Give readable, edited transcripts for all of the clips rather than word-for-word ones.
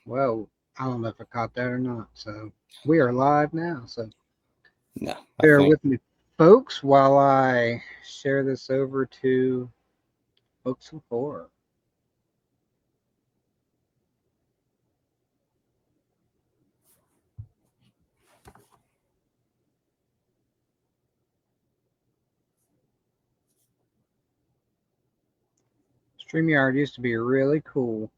Well, I don't know if I caught that or not. So we are live now. So No, I bear think with me, folks, while I share this over to Books of Horror. StreamYard used to be really cool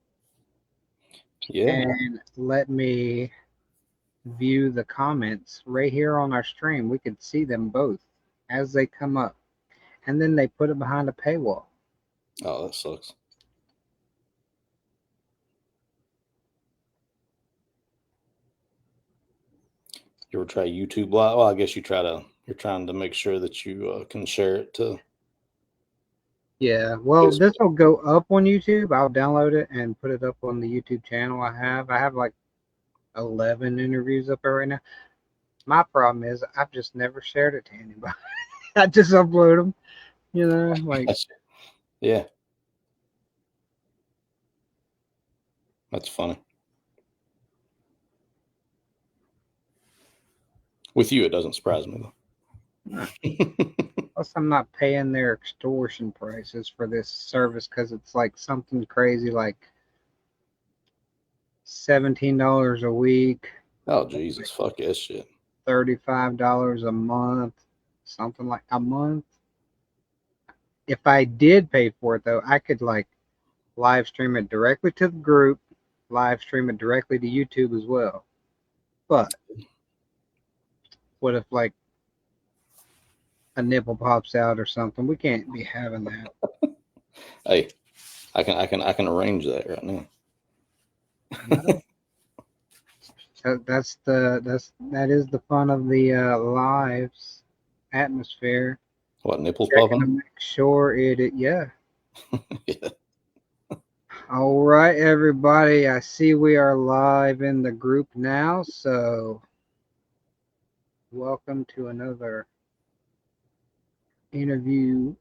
yeah. and let me view the comments right here on our stream. We could see them both as they come up. And then they put it behind a paywall. Oh, that sucks. You ever try YouTube Live? Well, I guess you're trying to make sure that you can share it to Yeah, well, this Facebook. will go up on YouTube. I'll download it and put it up on the YouTube channel I have. I have like 11 interviews up there right now. My problem is I've just never shared it to anybody. I just upload them, like Yeah, that's funny. With you, it doesn't surprise me though. plus I'm not paying their extortion prices for this service because it's like something crazy like $17 a week, Oh like Jesus, fuck that shit. $35 a month, something like a month. If I did pay for it though, I could like live stream it directly to the group, live stream it directly to YouTube as well. But what if like a nipple pops out or something? We can't be having that. Hey, I can arrange that right now. No, that is the fun of the lives atmosphere. What, nipples Checking to popping? make sure yeah. Yeah. All right, everybody. I see we are live in the group now, so welcome to another interview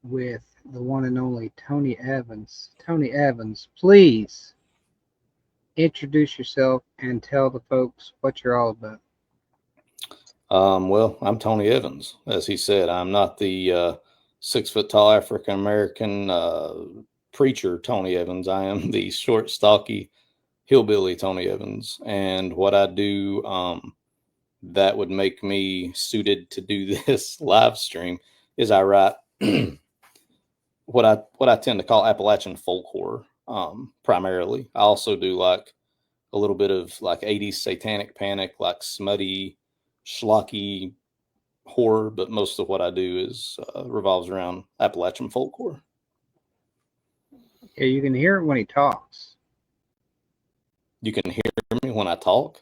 with the one and only Tony Evans. Tony Evans, please introduce yourself and tell the folks what you're all about. Well, I'm Tony Evans. As he said, I'm not the 6 foot tall African American preacher Tony Evans. I am the short, stocky hillbilly Tony Evans. And what I do that would make me suited to do this live stream is I write what I tend to call Appalachian folk horror primarily. I also do like a little bit of like 80s satanic panic, like smutty, schlocky horror, but most of what I do is revolves around Appalachian folklore. Yeah, you can hear it when he talks. You can hear me when I talk.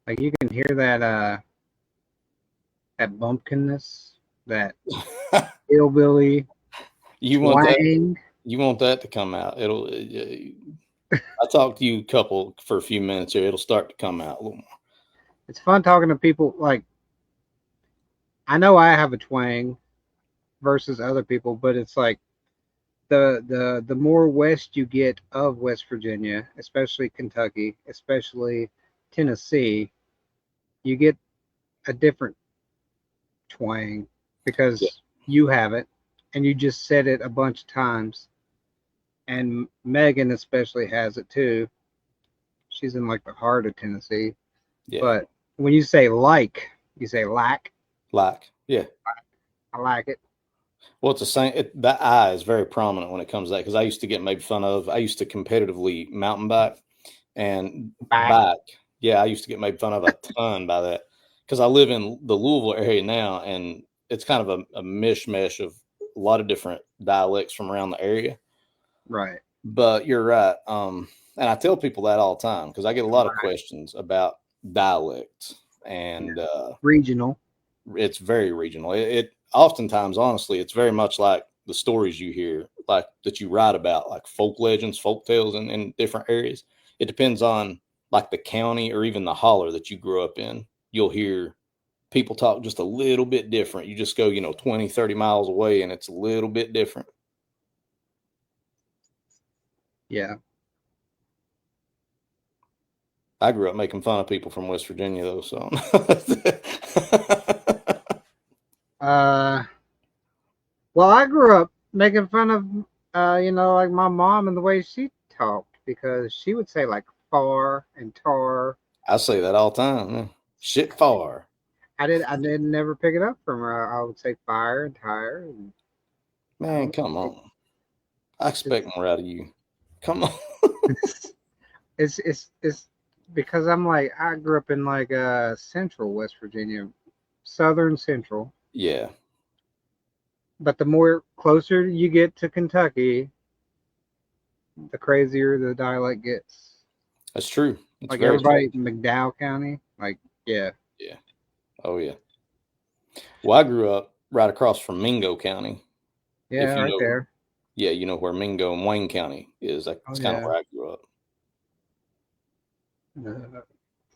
Like you can hear that bumpkinness, that hillbilly you want that? twang. You want that to come out? It'll. I talk to you couple for a few minutes here. It'll start to come out a little more. It's fun talking to people. Like I know I have a twang versus other people, but it's like the more west you get of West Virginia, especially Kentucky, especially Tennessee, you get a different twang Yeah, because you have it and you just said it a bunch of times. And Megan especially has it too. She's in like the heart of Tennessee. yeah. But when you say like, you say like. Like, yeah. I like it. Well, it's the same. That I is very prominent when it comes to that because I used to get made fun of. I used to competitively mountain bike and Back. bike. Yeah, I used to get made fun of a ton by that because I live in the Louisville area now, and it's kind of a mishmash of a lot of different dialects from around the area. Right. But you're right, and I tell people that all the time because I get a lot of questions about dialects, Yeah. and Regional. it's very regional. It oftentimes, honestly, it's very much like the stories you hear, like that you write about, like folk legends, folk tales in different areas. It depends on like the county or even the holler that you grew up in. You'll hear people talk just a little bit different. You just go, 20, 30 miles away and it's a little bit different. Yeah. I grew up making fun of people from West Virginia, though. So, Uh, well, I grew up making fun of, like my mom and the way she talked because she would say like far and tar. I say that all the time. Yeah. Shit far. I didn't never pick it up from her. I would say fire and tire. And I Man, don't come know. on. I expect more out of you. Come on. It's because I'm like I grew up in like central West Virginia, southern central. Yeah, But the more closer you get to Kentucky, the crazier the dialect gets. that's true. It's Like very true. everybody in McDowell County, like yeah, Yeah. Oh, yeah. Well, I grew up right across from Mingo County. yeah, If you right know, there. yeah, you know where Mingo and Wayne County is. Oh That's kind of yeah. where I grew up.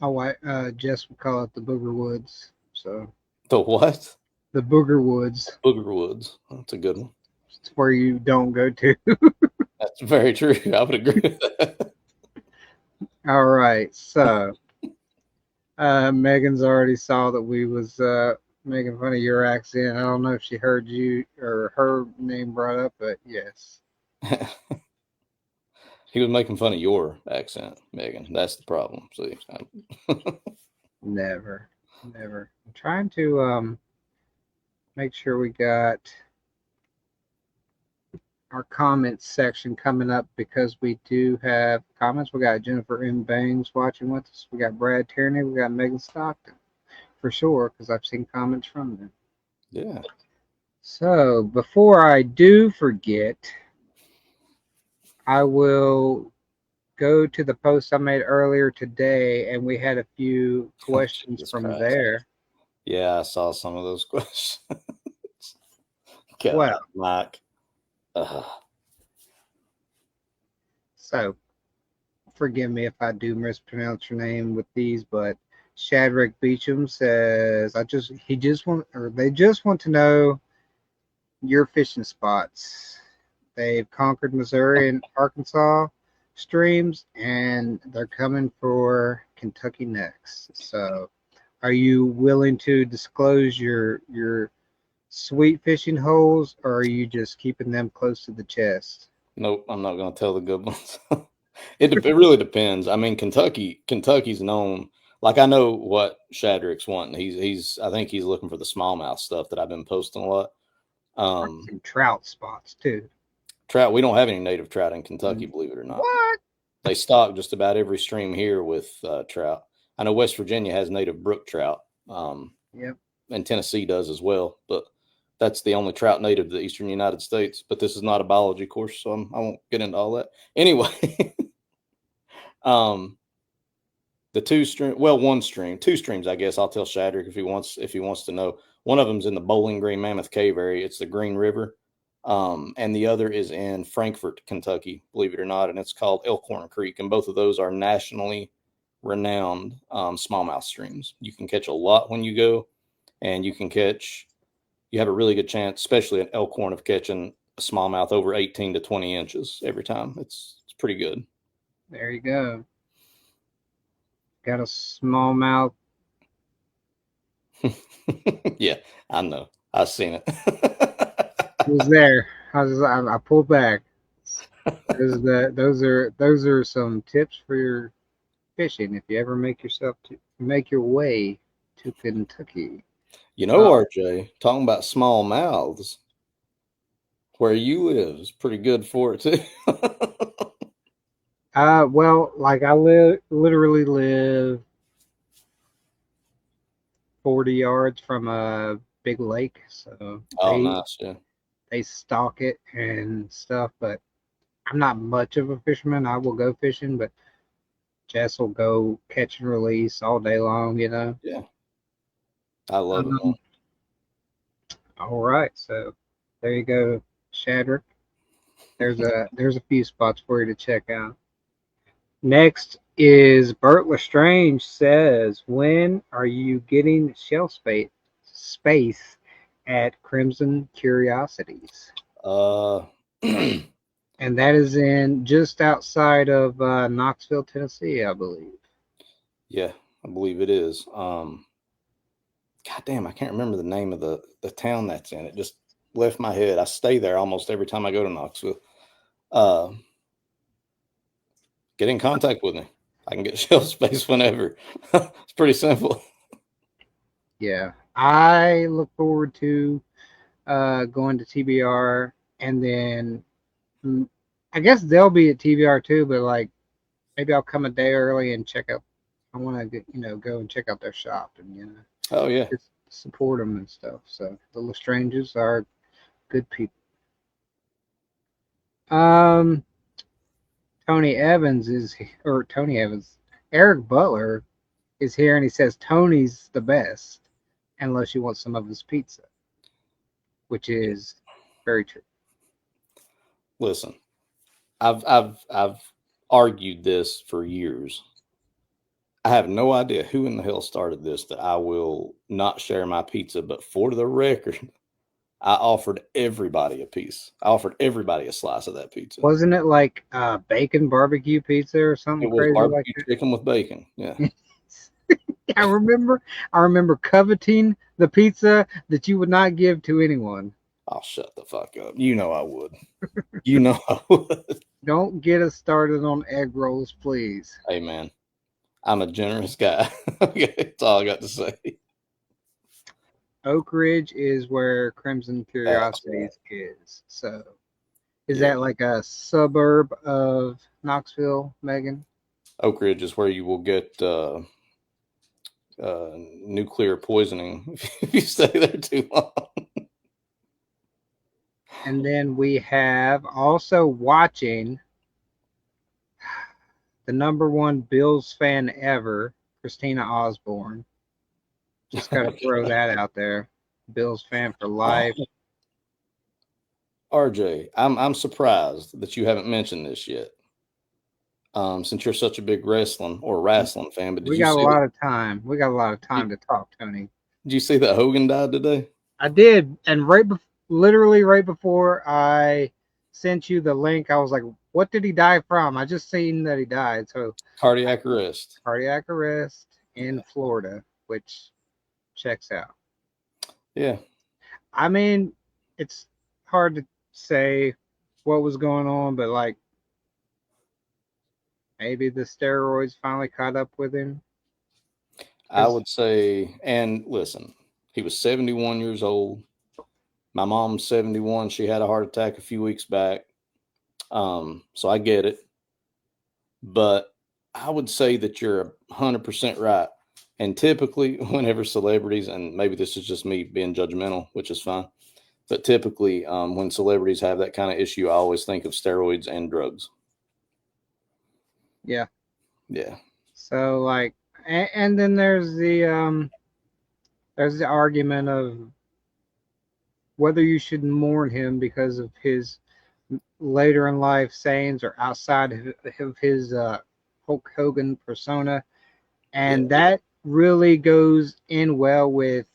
My wife, Jess would call it the Booger Woods. So The what? the Booger Woods. Booger Woods. That's a good one. It's where you don't go to. That's very true. I would agree with that. All right. So Megan's already saw that we was making fun of your accent. I don't know if she heard you or her name brought up, but yes. He was making fun of your accent, Megan. That's the problem. See, Never. Never. I'm trying to make sure we got our comments section coming up because we do have comments. We got Jennifer M. Bangs watching with us. We got Brad Tierney. We got Megan Stockton for sure because I've seen comments from them. yeah. So before I do forget, I will go to the post I made earlier today, and we had a few Oh, questions Jesus from Christ. there. Yeah, I saw some of those questions. God, Well, Mike. so forgive me if I do mispronounce your name with these, but Shadrack Beecham says, they just want to know your fishing spots. They've conquered Missouri and Arkansas streams, and they're coming for Kentucky next. So, are you willing to disclose your sweet fishing holes, or are you just keeping them close to the chest? Nope, I'm not going to tell the good ones. It really depends. I mean, Kentucky's known. Like I know what Shadrack's wanting. I think he's looking for the smallmouth stuff that I've been posting a lot. Some trout spots too. Trout. We don't have any native trout in Kentucky, believe it or not. What? They stock just about every stream here with trout. I know West Virginia has native brook trout. Yep. And Tennessee does as well, but that's the only trout native to the eastern United States. But this is not a biology course, so I won't get into all that. Anyway, the two streams, I guess. I'll tell Shadrack if he wants to know. One of them's in the Bowling Green Mammoth Cave area. It's the Green River. And the other is in Frankfort, Kentucky, believe it or not, and it's called Elkhorn Creek. And both of those are nationally renowned smallmouth streams. You can catch a lot when you go, and you have a really good chance, especially at Elkhorn, of catching a smallmouth over 18 to 20 inches every time. It's pretty good. There you go. Got a smallmouth. Yeah, I know. I've seen it. It was there. I pulled back. Those are some tips for your fishing if you ever make your way to Kentucky. You know, RJ, talking about small mouths, where you live is pretty good for it too. Well, like literally live 40 yards from a big lake, so Nice, yeah. they stock it and stuff. But I'm not much of a fisherman. I will go fishing, but Jess will go catch and release all day long. Yeah, I love it. All right, so there you go, Shadrack. There's a few spots for you to check out. Next is Bert Lestrange says, when are you getting shelf space at Crimson Curiosities? And that is in just outside of Knoxville, Tennessee, I believe. Yeah, I believe it is. God damn, I can't remember the name of the town that's in it. Just left my head. I stay there almost every time I go to Knoxville. Uh, get in contact with me. I can get shelf space whenever. It's pretty simple. Yeah, I look forward to going to TBR, and then I guess they'll be at TBR too. But like maybe I'll come a day early and check out. I want to go and check out their shop and Oh yeah. just support them and stuff. So the Lestranges are good people. Um, Tony Evans, Eric Butler is here, and he says Tony's the best, unless you want some of his pizza, which is very true. Listen, I've argued this for years. I have no idea who in the hell started this, that I will not share my pizza, but for the record, I offered everybody a piece. I offered everybody a slice of that pizza. Wasn't it like bacon barbecue pizza or something It was crazy like barbecue chicken with bacon. Yeah. that? I remember coveting the pizza that you would not give to anyone. I'll shut the fuck up. You know I would. You know I would. Don't get us started on egg rolls, please. Hey man, I'm a generous guy. Okay, that's all I got to say. Oak Ridge is where Crimson Curiosities is. So, is Yeah. that like a suburb of Knoxville, Megan? Oak Ridge is where you will get nuclear poisoning if you stay there too long. And then we have also watching the number one Bills fan ever, Christina Osborne. Just got to throw that out there. Bills fan for life. RJ, I'm surprised that you haven't mentioned this yet. Since you're such a big wrestling fan, but We got a lot of time. We got a lot of time to talk, Tony. Did you see that Hogan died today? I did, and literally right before I sent you the link, I was like, "What did he die from?" I just seen that he died. So Cardiac arrest. Cardiac arrest in Florida, which checks out. Yeah. I mean, it's hard to say what was going on, but like maybe the steroids finally caught up with him. I would say, and listen, he was 71 years old. My mom's 71. She had a heart attack a few weeks back. So I get it. But I would say that you're 100% right. And typically, whenever celebrities, and maybe this is just me being judgmental, which is fine, but typically, when celebrities have that kind of issue, I always think of steroids and drugs. Yeah. Yeah. So like, and then there's the argument of whether you should mourn him because of his later in life sayings or outside of his Hulk Hogan persona, and that really goes in well with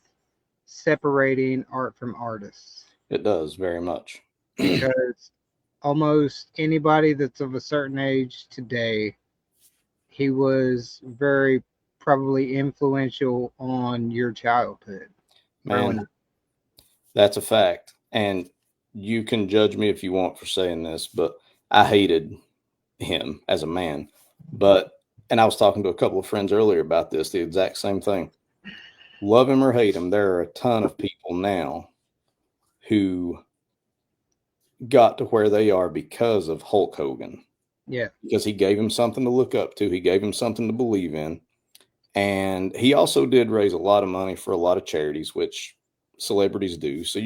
separating art from artists. It does very much. Because almost anybody that's of a certain age today, he was very probably influential on your childhood. Man, that's a fact. And you can judge me if you want for saying this, but I hated him as a man. And I was talking to a couple of friends earlier about this, the exact same thing. Love him or hate him, there are a ton of people now who got to where they are because of Hulk Hogan. Yeah. Because he gave him something to look up to. He gave him something to believe in. And he also did raise a lot of money for a lot of charities, which celebrities do. So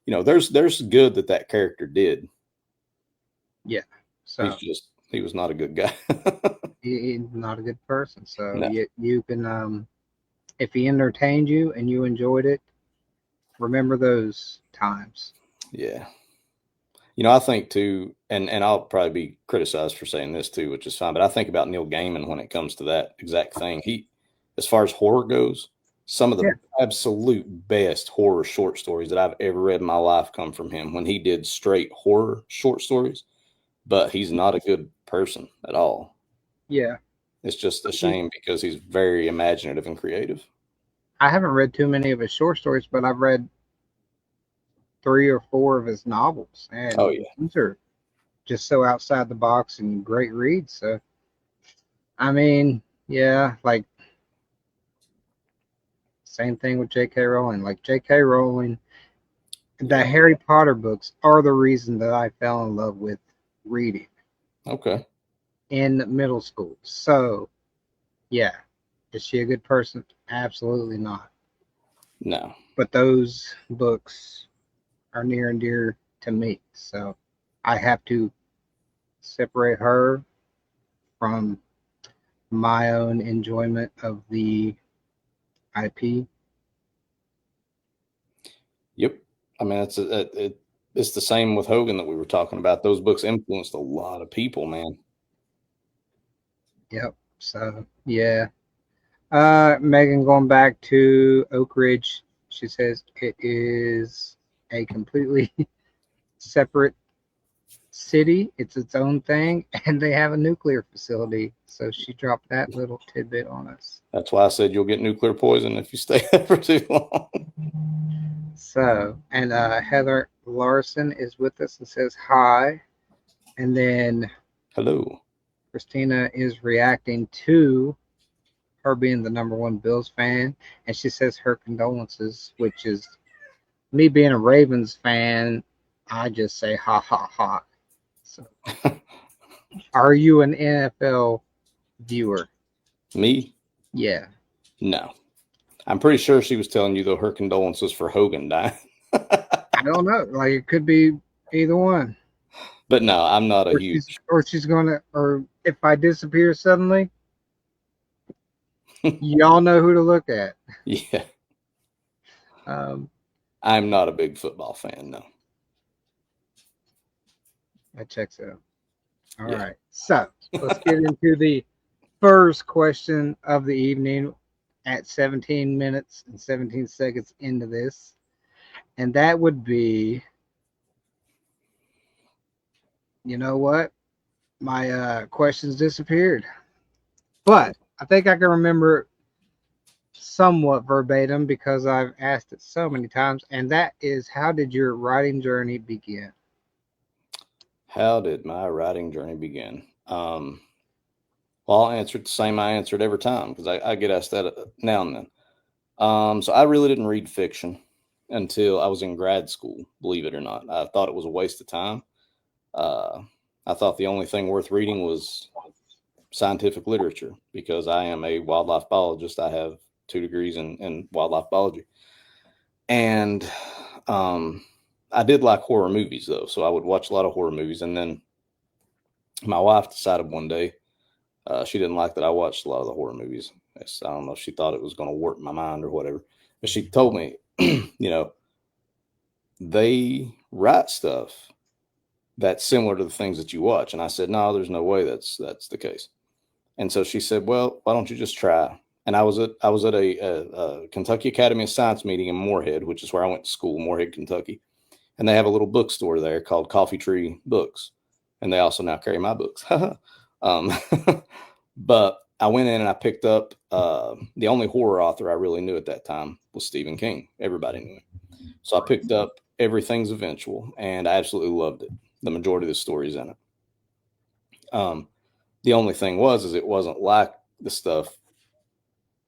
there's good that character did. Yeah. So he was not a good guy. He's not a good person. So no. you can if he entertained you and you enjoyed it, remember those times. Yeah. I think too, and I'll probably be criticized for saying this too, which is fine, but I think about Neil Gaiman when it comes to that exact thing. He, as far as horror goes, some of the absolute best horror short stories that I've ever read in my life come from him when he did straight horror short stories, but he's not a good person at all. Yeah. It's just a shame because he's very imaginative and creative. I haven't read too many of his short stories, but I've read 3 or 4 of his novels, Oh and yeah. these are just so outside the box and great reads. So, I mean, yeah, like same thing with J.K. Rowling. Like J.K. Rowling, the Yeah. Harry Potter books are the reason that I fell in love with reading Okay. in middle school. So, yeah, is she a good person? Absolutely not. No. But those books are near and dear to me. So, I have to separate her from my own enjoyment of the IP. Yep. I mean, it's the same with Hogan that we were talking about. Those books influenced a lot of people, man. Yep. So, yeah. Megan, going back to Oak Ridge, she says it is a completely separate city. It's its own thing, and they have a nuclear facility. So she dropped that little tidbit on us. That's why I said you'll get nuclear poison if you stay there for too long. So, and Heather Larson is with us and says hi. And then Hello. Christina is reacting to her being the #1 Bills fan, and she says her condolences, which is me being a Ravens fan. I just say ha ha ha. So, are you an NFL viewer? Me? Yeah. No. I'm pretty sure she was telling you though her condolences for Hogan dying. I don't know. Like it could be either one. But no, I'm not a Or huge. she's gonna, or if I disappear suddenly, y'all know who to look at. Yeah. Um, I'm not a big football fan, no. that checks out. All Yeah. right. So let's get into the first question of the evening at 17 minutes and 17 seconds into this. And that would be, you know what? My questions disappeared. But I think I can remember somewhat verbatim because I've asked it so many times. And that is, how did your writing journey begin? How did my writing journey begin? Well, I'll answer it the same I answered every time because I get asked that now and then. So I really didn't read fiction until I was in grad school, believe it or not. I thought it was a waste of time. Uh, I thought the only thing worth reading was scientific literature because I am a wildlife biologist. I have 2 degrees in wildlife biology. And I did like horror movies, though. So I would watch a lot of horror movies. And then my wife decided one day she didn't like that I watched a lot of the horror movies. I don't know if she thought it was going to warp my mind or whatever. But she told me, they write stuff that's similar to the things that you watch. And I said, no, there's no way that's the case. And so she said, well, why don't you just try? And I was at a Kentucky Academy of Science meeting in Moorhead, which is where I went to school, Moorhead, Kentucky. And they have a little bookstore there called Coffee Tree Books. And they also now carry my books. But I went in and I picked up the only horror author I really knew at that time was Stephen King. Everybody knew him. So I picked up Everything's Eventual, and I absolutely loved it. The majority of the stories in it. The only thing is it wasn't like the stuff,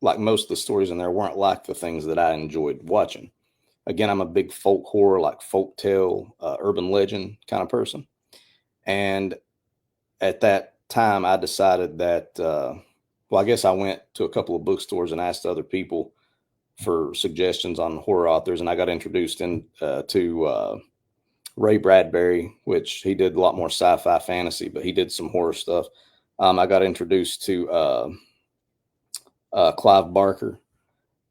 like most of the stories in there weren't like the things that I enjoyed watching. Again, I'm a big folk horror, like folk tale, urban legend kind of person. And at that time, I decided that, well, I guess I went to a couple of bookstores and asked other people for suggestions on horror authors, and I got introduced to Ray Bradbury, which he did a lot more sci-fi fantasy, but he did some horror stuff. I got introduced to Clive Barker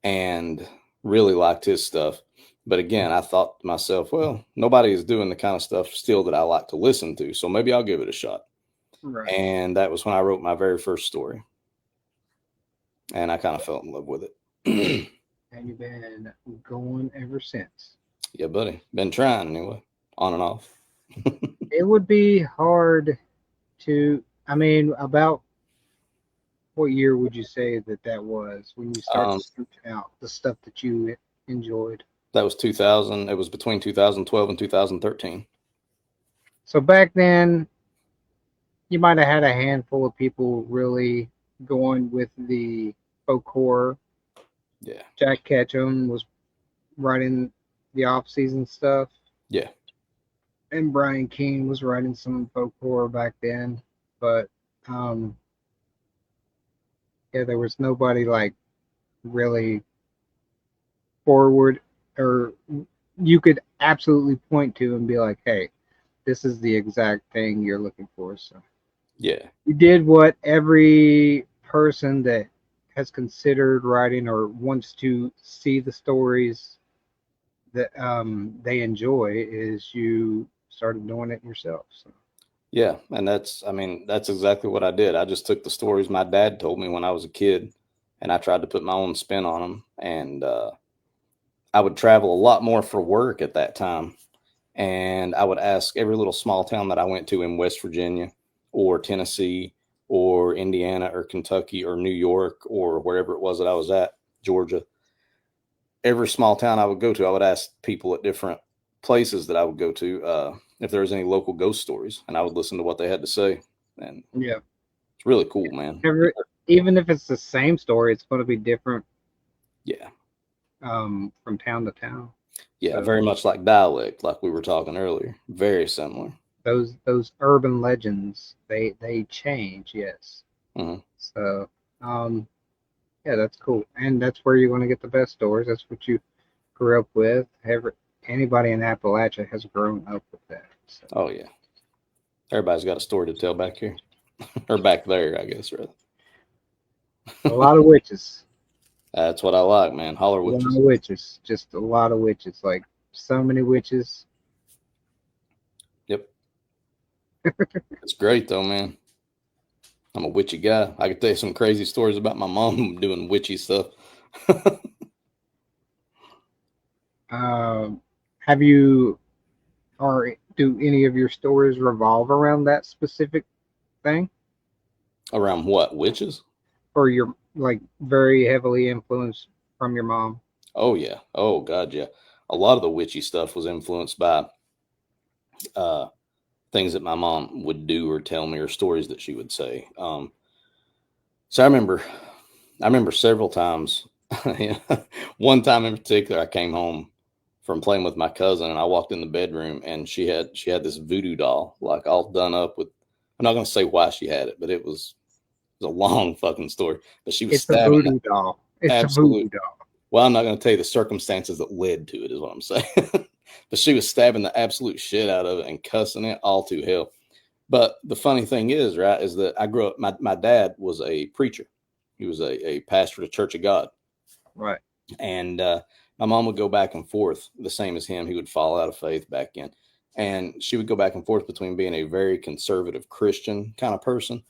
and really liked his stuff. But again, I thought to myself, well, nobody is doing the kind of stuff still that I like to listen to, so maybe I'll give it a shot. Right. And that was when I wrote my very first story. And I kind of fell in love with it. And you've been going ever since. Yeah, buddy. Been trying anyway, on and off. It would be hard to, I mean, about What year would you say that was when you start to Um, search out the stuff that you enjoyed? that was 2000. It was between 2012 and 2013. So back then, you might have had a handful of people really going with the folk horror. Yeah. Jack Ketchum was writing the off-season stuff, Yeah. and Brian Keene was writing some folk horror back then. But um, yeah, there was nobody like really forward, or you could absolutely point to and be like, "Hey, this is the exact thing you're looking for." So Yeah. you did what every person that has considered writing or wants to see the stories that they enjoy is you started doing it yourself. So Yeah. And I mean, that's exactly what I did. I just took the stories my dad told me when I was a kid and I tried to put my own spin on them. And I would travel a lot more for work at that time. And I would ask every little small town that I went to in West Virginia or Tennessee or Indiana or Kentucky or New York or wherever it was that I was at, Georgia. Every small town I would go to, I would ask people at different places that I would go to if there was any local ghost stories, and I would listen to what they had to say. And yeah, it's really cool, man. even if it's the same story, it's going to be different Yeah. from town to town. Yeah. So Very much like dialect, like we were talking earlier. Very similar. those urban legends they change, yes. Mhm. So yeah, that's cool, and that's where you're going to get the best stories. That's what you grew up with. Anybody in Appalachia has grown up with that. So. Oh, yeah. Everybody's got a story to tell back here or back there, I guess, rather. A lot of witches. That's what I like, man. Holler A lot witches. of witches. Just a lot of witches. Like so many witches. Yep. It's great, though, man. I'm a witchy guy. I could tell you some crazy stories about my mom doing witchy stuff. Um, have you or do any of your stories revolve around that specific thing, Around what? Witches? or you're like very heavily influenced from your mom? Oh, yeah. Oh, God, yeah. A lot of the witchy stuff was influenced by uh, things that my mom would do or tell me or stories that she would say. So I remember several times. One time in particular, I came home from playing with my cousin, and I walked in the bedroom, and she had this voodoo doll, like all done up with. I'm not going to say why she had it, but it was a long fucking story. But she was It's a stabbing the voodoo doll. It's a absolute. voodoo doll. Well, I'm not going to tell you the circumstances that led to it, is what I'm saying. But she was stabbing the absolute shit out of it and cussing it all to hell. But the funny thing is, right, is that I grew up, my dad was a preacher. He was a pastor at Church of God. Right. And my mom would go back and forth, the same as him. He would fall out of faith back in. And she would go back and forth between being a very conservative Christian kind of person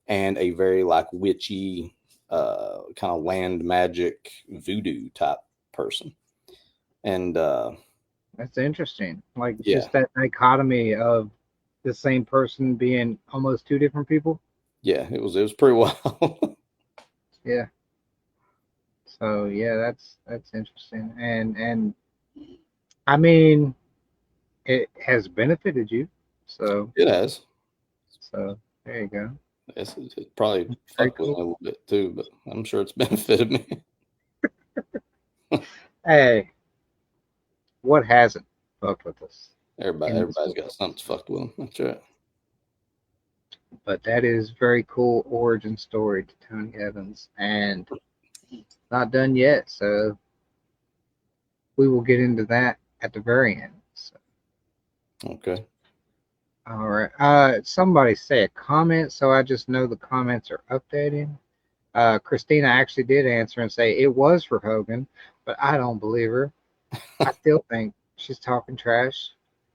and a very like witchy, kind of land magic voodoo type person. And That's interesting. Like yeah, just that dichotomy of the same person being almost two different people. yeah, it was pretty wild. Yeah. So yeah, that's interesting. And I mean, it has benefited you. So It has. so there you go. It probably Very fucked with me a cool. little bit too, but I'm sure it's benefited me. Hey, what hasn't fucked with us in this Everybody's got world? something fucked with them. That's right. But that is very cool origin story to Tony Evans, and not done yet. So we will get into that at the very end. So, Okay. all right. Somebody say a comment, so I just know the comments are updating. Christina actually did answer and say it was for Hogan, but I don't believe her. I still think she's talking trash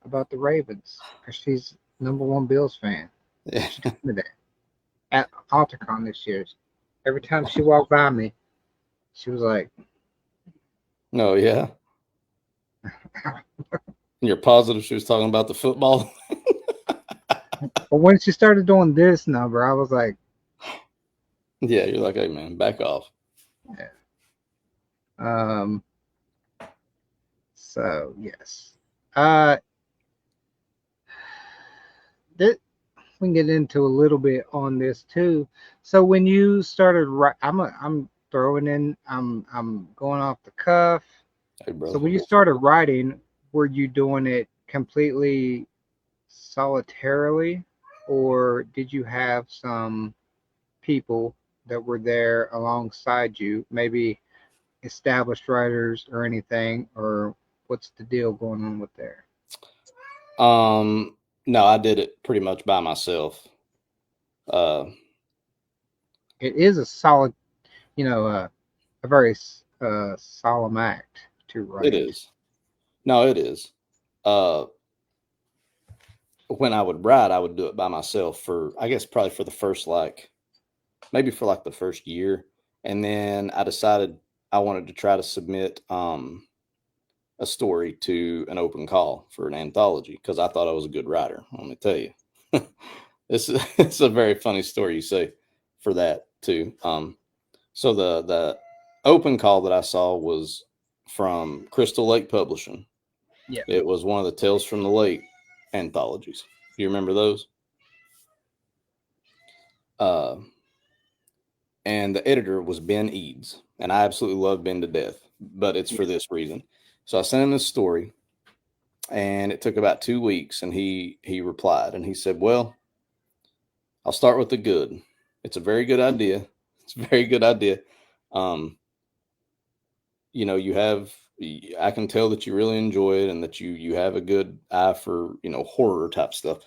about the Ravens because she's #1 Bills fan. Yeah. She told me that at AltaCon this year. Every time she walked by me, she was like, No, yeah. You're positive she was talking about the football? but when she started doing this number, I was like, Yeah, you're like, hey man, back off. Yeah. Um. So yes. Uh. This, we can get into a little bit on this too. So when you started, I'm throwing in, I'm going off the cuff. Hey So brother. when you started writing, were you doing it completely solitarily, or did you have some people that were there alongside you, maybe established writers or anything, or what's the deal going on with there? No, I did it pretty much by myself. Uh, It is a solid, a very solemn act to it write. is. No, it is. Uh, when I would write, I would do it by myself for, I guess, probably for the first maybe for like the first year, and then I decided I wanted to try to submit a story to an open call for an anthology because I thought I was a good writer. Let me tell you, this is it's a very funny story you say for that too. So the open call that I saw was from Crystal Lake Publishing. Yeah. It was one of the Tales from the Lake anthologies. Do you remember those? Uh, and the editor was Ben Eads, and I absolutely love Ben to death. But it's Yeah. for this reason. So I sent him this story, and it took about 2 weeks, and he replied, and he said, "Well, I'll start with the good. It's a very good idea. It's a very good idea. Um, you have. I can tell that you really enjoy it, and that you have a good eye for horror type stuff.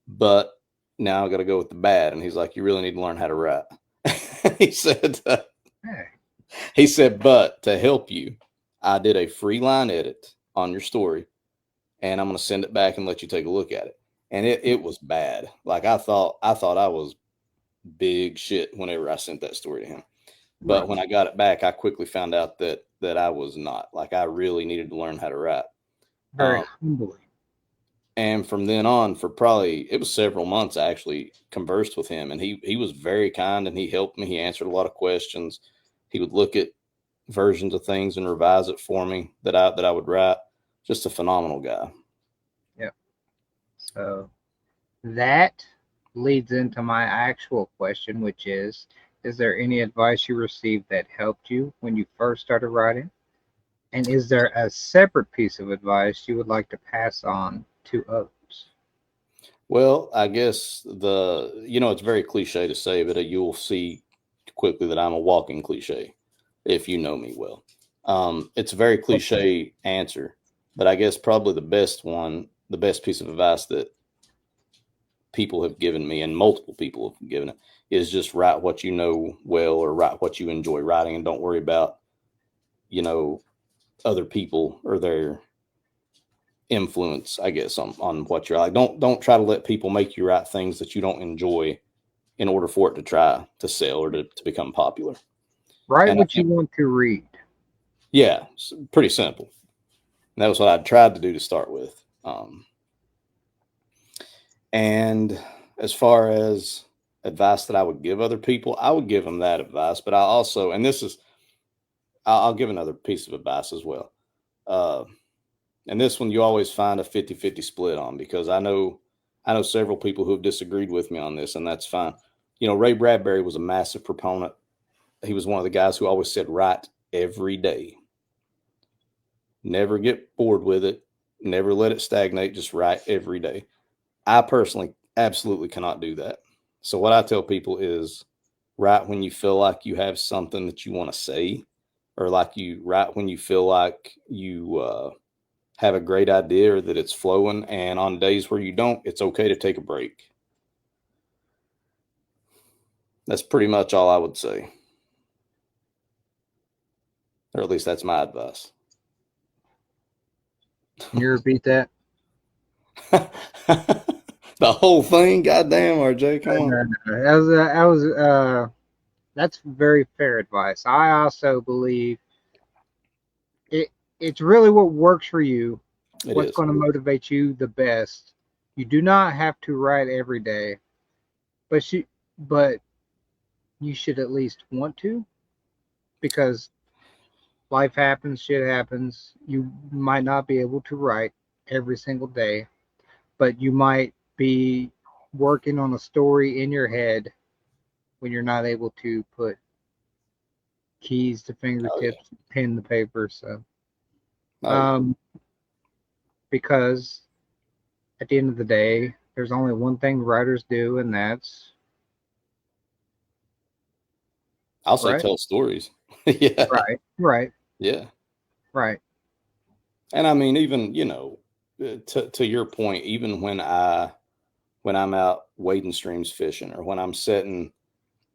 But now I got to go with the bad." And he's like, "You really need to learn how to write." he said. Hey. He said, "But to help you, I did a free line edit on your story, and I'm going to send it back and let you take a look at it." And it was bad. Like I thought I was big shit whenever I sent that story to him. But Right. when I got it back, I quickly found out that I was not. Like I really needed to learn how to write. Very Um, humbling. and from then on, for probably it was several months, I actually conversed with him, and he was very kind, and he helped me. He answered a lot of questions. He would look at versions of things and revise it for me that I would write. Just a phenomenal guy. Yep. So that leads into my actual question, which is there any advice you received that helped you when you first started writing? And is there a separate piece of advice you would like to pass on to others? Well, I guess it's very cliche to say, but you'll see quickly that I'm a walking cliche if you know me well. It's a very cliche answer, but I guess probably the best piece of advice that people have given me, and multiple people have given it, is just write what you know well, or write what you enjoy writing, and don't worry about you know other people or their influence, I guess, on what you're like. Don't try to let people make you write things that you don't enjoy in order for it to try to sell or to become popular. Write And I what you think, want to read. yeah, it's pretty simple. And that was what I tried to do to start with. And as far as advice that I would give other people, I would give them that advice. But I also, and this is, I'll give another piece of advice as well. Uh, and this one you always find a 50-50 split on, because I know several people who have disagreed with me on this, and that's fine. Ray Bradbury was a massive proponent. He was one of the guys who always said, write every day. Never get bored with it. Never let it stagnate. Just write every day. I personally absolutely cannot do that. So what I tell people is write when you feel like you have something that you want to say, or like you write when you feel like you have a great idea, or that it's flowing. And on days where you don't, it's okay to take a break. That's pretty much all I would say, or at least that's my advice. Can you repeat that? The whole thing, goddamn, RJ, come on. No, no. That's very fair advice. I also believe it. It's really what works for you, It what's is. going to motivate you the best. You do not have to write every day, but but you should at least want to, because life happens, shit happens. You might not be able to write every single day, but you might be working on a story in your head when you're not able to put keys to Oh yeah. fingertips, pen to paper. So, Oh yeah. um, because at the end of the day, there's only one thing writers do, and that's I'll say right, tell stories. Yeah. right, right, Yeah. right. And I mean, even, to your point, even when I'm out wading streams fishing, or when I'm sitting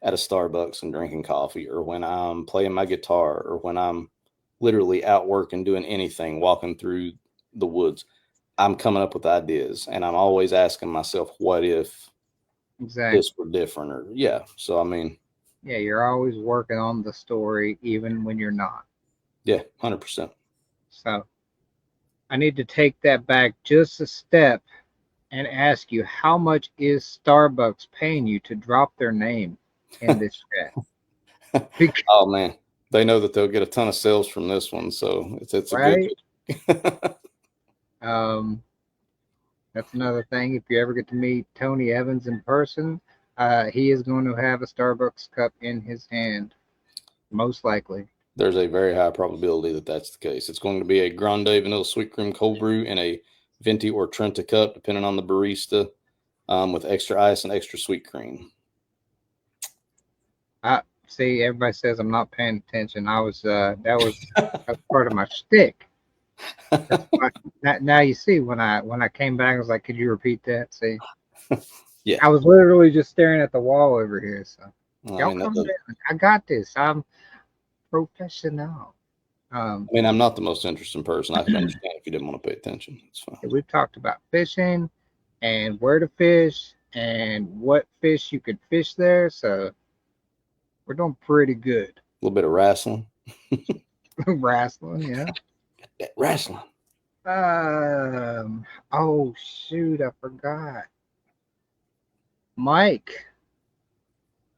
at a Starbucks and drinking coffee, or when I'm playing my guitar, or when I'm literally out working, doing anything, walking through the woods, I'm coming up with ideas, and I'm always asking myself, what if this Exactly. were different? Or yeah. So I mean, Yeah, you're always working on the story, even when you're not. yeah, 100%. So, I need to take that back just a step and ask you, how much is Starbucks paying you to drop their name in this chat? Bec- Oh man, they know that they'll get a ton of sales from this one, so it's a good. Right? Um, that's another thing. If you ever get to meet Tony Evans in person, he is going to have a Starbucks cup in his hand, most likely. There's a very high probability that that's the case. It's going to be a grande vanilla sweet cream cold brew in a venti or Trenta cup, depending on the barista, with extra ice and extra sweet cream. I see. Everybody says I'm not paying attention. That was part of my shtick. That's why, now you see when I came back, I was like, could you repeat that? See, Yeah, I was literally just staring at the wall over here. So well, I y'all mean come down. I got this. I'm professional. Um, I'm not the most interesting person. I can understand if you didn't want to pay attention. It's fine. we've talked about fishing and where to fish and what fish you could fish there. So we're doing pretty good. A little bit of wrestling. Wrestling, yeah. That wrestling. Oh shoot, I forgot. Mike.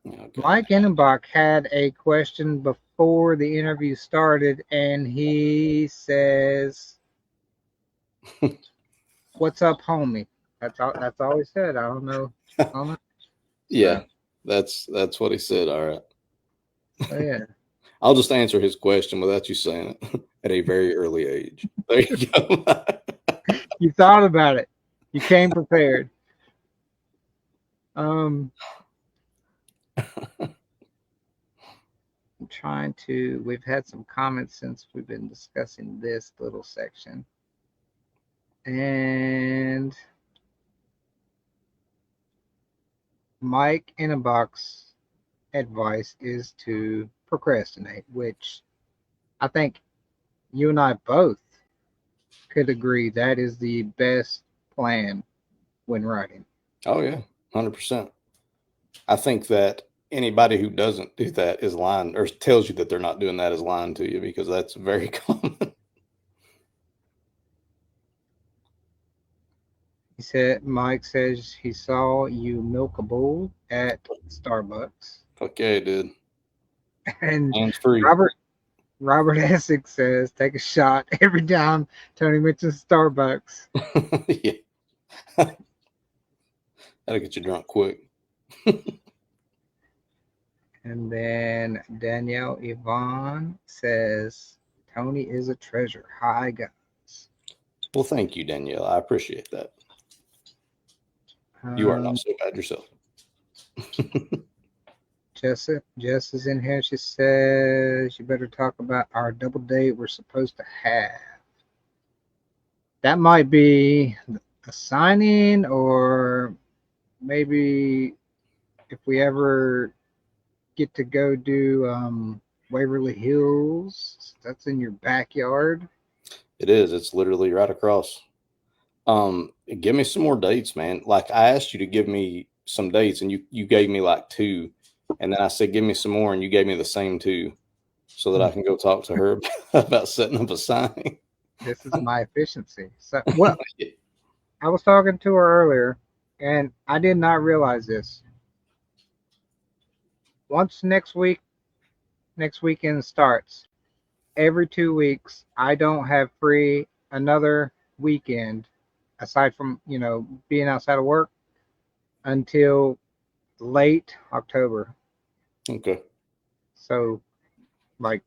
Okay. Mike Innenbach had a question before the interview started, and he says, "What's up, homie?" That's all. That's all he said. I don't know. I don't know. Yeah, So, that's what he said. All right. so yeah. I'll just answer his question without you saying it at a very early age. There you go. You thought about it. You came prepared. Um, I'm trying to. We've had some comments since we've been discussing this little section, and Mike Innenbach's advice is to procrastinate, which I think you and I both could agree that is the best plan when writing. Oh yeah, 100%. I think that anybody who doesn't do that is lying, or tells you that they're not doing that is lying to you, because that's very common. He said, Mike says he saw you milk a bull at Starbucks. Okay, dude. And Hands free. Robert Robert Essex says, take a shot every time Tony mentions Starbucks. Yeah, that'll get you drunk quick. And then Danielle Yvonne says, Tony is a treasure. Hi, guys. Well, thank you, Danielle. I appreciate that. You are not so bad yourself. Jess is in here. She says, you better talk about our double date we're supposed to have. That might be a sign-in, or maybe if we ever get to go do Waverly Hills, that's in your backyard. It is. It's literally right across. Give me some more dates, man. Like, I asked you to give me some dates, and you gave me like two, and then I said give me some more, and you gave me the same two, so that I can go talk to her about setting up a sign. This is my efficiency. So, well, I was talking to her earlier, and I did not realize this. once next weekend starts, every 2 weeks I don't have free another weekend aside from, being outside of work until late October. Okay. So like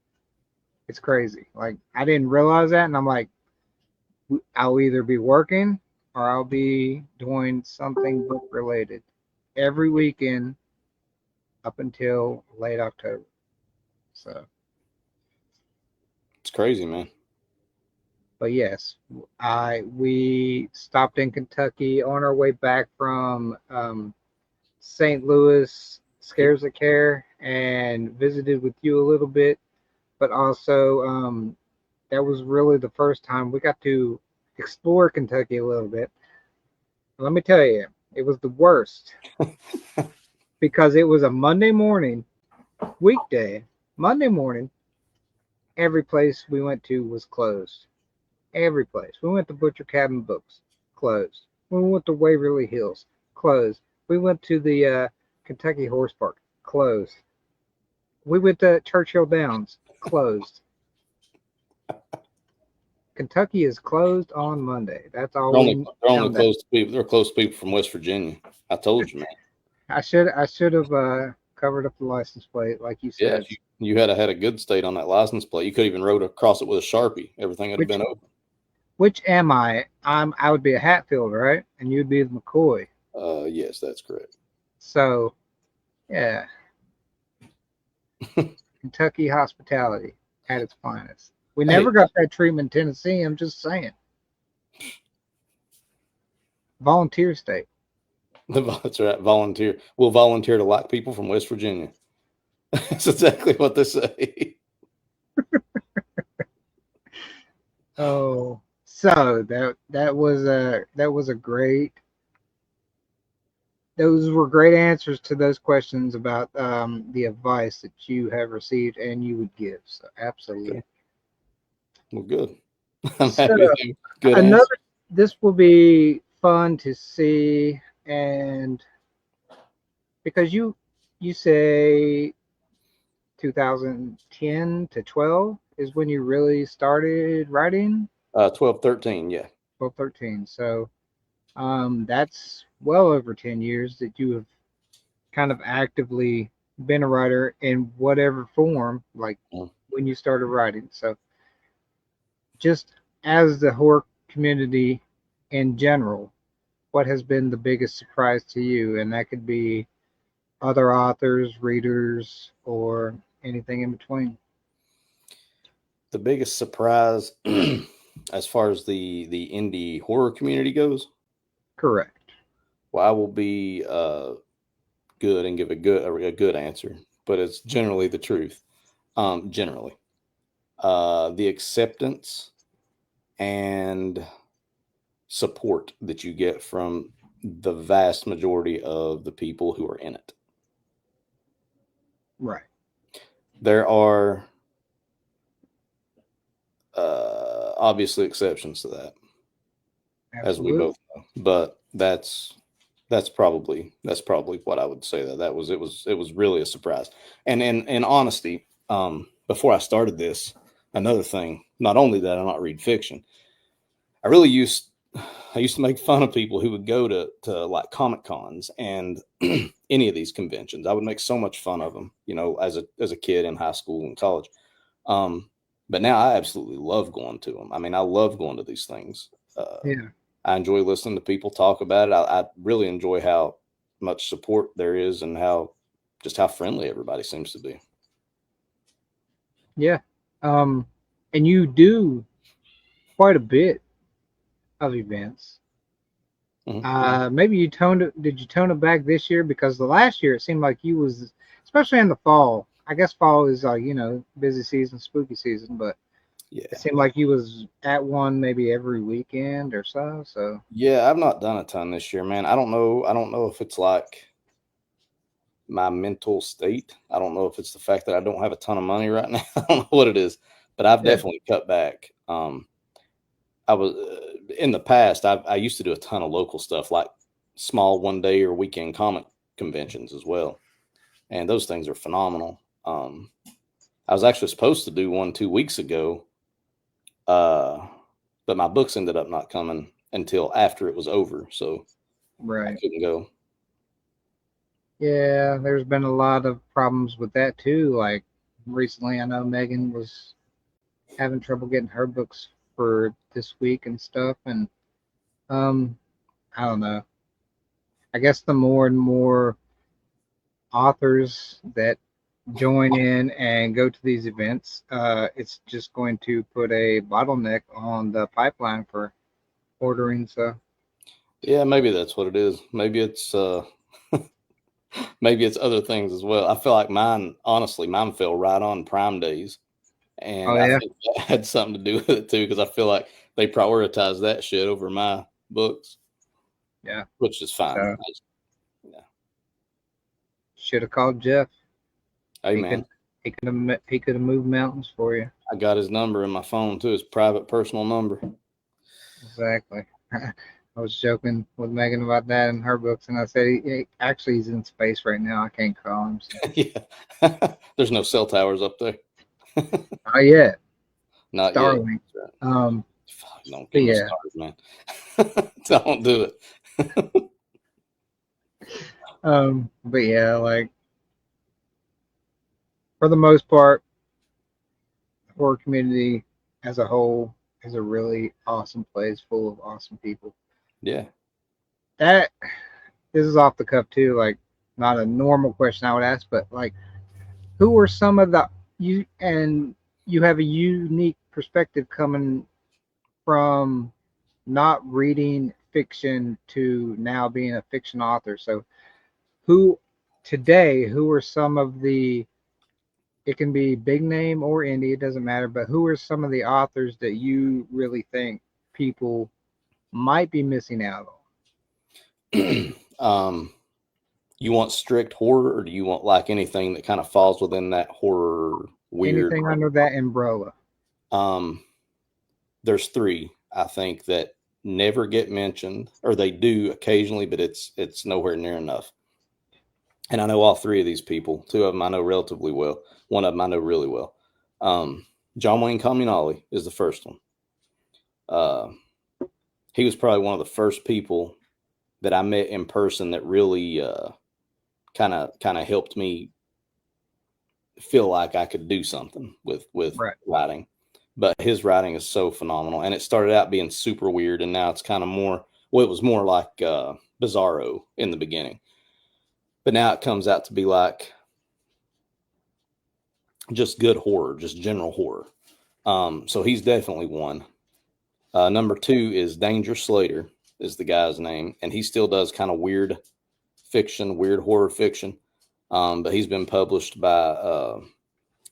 it's crazy. Like I didn't realize that, and I'm like, I'll either be working or I'll be doing something book related every weekend up until late October. So, It's crazy, man. but yes, we stopped in Kentucky on our way back from St. Louis Scares of Care and visited with you a little bit, but also that was really the first time we got to explore Kentucky a little bit. Let me tell you, it was the worst because it was a Monday morning, weekday, Monday morning. Every place we went to was closed. Every place. We went to Butcher Cabin Books, closed. We went to Waverly Hills, closed. We went to the Kentucky Horse Park, closed. We went to Churchill Downs, closed. Kentucky is closed on Monday. That's all we They're only found out. close to people. They're close to people from West Virginia. I told you, man. I should have covered up the license plate like you Yeah, said. if you had a good state on that license plate, you could even wrote across it with a Sharpie. Everything would have Which been open. which am I? I would be a Hatfield, right? And you'd be the McCoy. Yes, that's correct. So yeah, Kentucky hospitality at its finest. We Hey, never got that treatment in Tennessee. I'm just saying. Volunteer state. that's right. Volunteer. We'll volunteer to like people from West Virginia. That's exactly what they say. Oh, so that was a great. Those were great answers to those questions about the advice that you have received and you would give. So absolutely. Okay. Well, good. I'm So happy with them. Good another. answer. This will be fun to see, and because you say 2010 to 12 is when you really started writing. 12, 13. Yeah. 12, 13. So that's well over 10 years that you have kind of actively been a writer in whatever form, like Mm. when you started writing. So just as the horror community in general, what has been the biggest surprise to you? And that could be other authors, readers, or anything in between. The biggest surprise, as far as the indie horror community goes, Correct. well, I will be good and give a good answer, but it's generally the truth. Generally, the acceptance and support that you get from the vast majority of the people who are in it. Right. There are obviously exceptions to that, as we Absolutely. both know, but that's probably what I would say. It was really a surprise. And in honesty, before I started this, another thing, not only that I not read fiction, I really used I used to make fun of people who would go to like comic cons and any of these conventions. I would make so much fun of them, as a kid in high school and college. Um, but now I absolutely love going to them. I mean, I love going to these things. Yeah. I enjoy listening to people talk about it. I really enjoy how much support there is and how friendly everybody seems to be. Yeah. Um, and you do quite a bit of events. Mhm. Maybe did you tone it back this year? Because the last year it seemed like you was, especially in the fall. I guess fall is like, busy season, spooky season, but it Yeah. seemed like you was at one maybe every weekend or so. So Yeah, I've not done a ton this year, man. I don't know. I don't know if it's like my mental state. I don't know if it's the fact that I don't have a ton of money right now. I don't know what it is, but I've yeah, definitely cut back. I was in the past. I used to do a ton of local stuff, like small 1 day or weekend comic conventions as well. and those things are phenomenal. I was actually supposed to do one 2 weeks ago, but my books ended up not coming until after it was over, so I Right. couldn't go. Yeah, there's been a lot of problems with that too. Like recently, I know Megan was having trouble getting her books for this week and stuff, and um, I don't know. I guess the more and more authors that join in and go to these events, it's just going to put a bottleneck on the pipeline for ordering. So Yeah, maybe that's what it is. Maybe it's maybe it's other things as well. I feel like mine fell right on Prime Days, oh and I yeah, think that had something to do with it too, because I feel like they prioritize that shit over my books, yeah. which is fine. So Yeah. should have called Jeff. Hey He man, could he could have moved mountains for you. I got his number in my phone too, his private personal number. Exactly. I was joking with Megan about that in her books, and I said actually he's in space right now. I can't call him. So. Yeah. There's no cell towers up there. Not yet. Not yet. Starlink. Um, Fuck, don't but get me yeah, started, man. Don't do it. but yeah, like for the most part, the horror community as a whole is a really awesome place full of awesome people. Yeah. That this is off the cuff too, like not a normal question I would ask, but like who are some of the you and you have a unique perspective coming from not reading fiction to now being a fiction author. So who today who are some of the it can be big name or indie, it doesn't matter, but who are some of the authors that you really think people might be missing out um, you want strict horror, or do you want like anything that kind of falls within that horror on? weird? Anything under that umbrella? Um, there's three I think that never get mentioned, or they do occasionally, but it's nowhere near enough. And I know all three of these people. Two of them I know relatively well. One of them I know really well. John Wayne Communale is the first one. Uh, he was probably one of the first people that I met in person that really kind of helped me feel like I could do something with Right. writing. But his writing is so phenomenal, and it started out being super weird, and now it's kind of more. Well, it was more like Bizarro in the beginning, but now it comes out to be like just good horror, just general horror. So he's definitely one. Number two is Danger Slater is the guy's name, and he still does kind of weird fiction, weird horror fiction. But he's been published by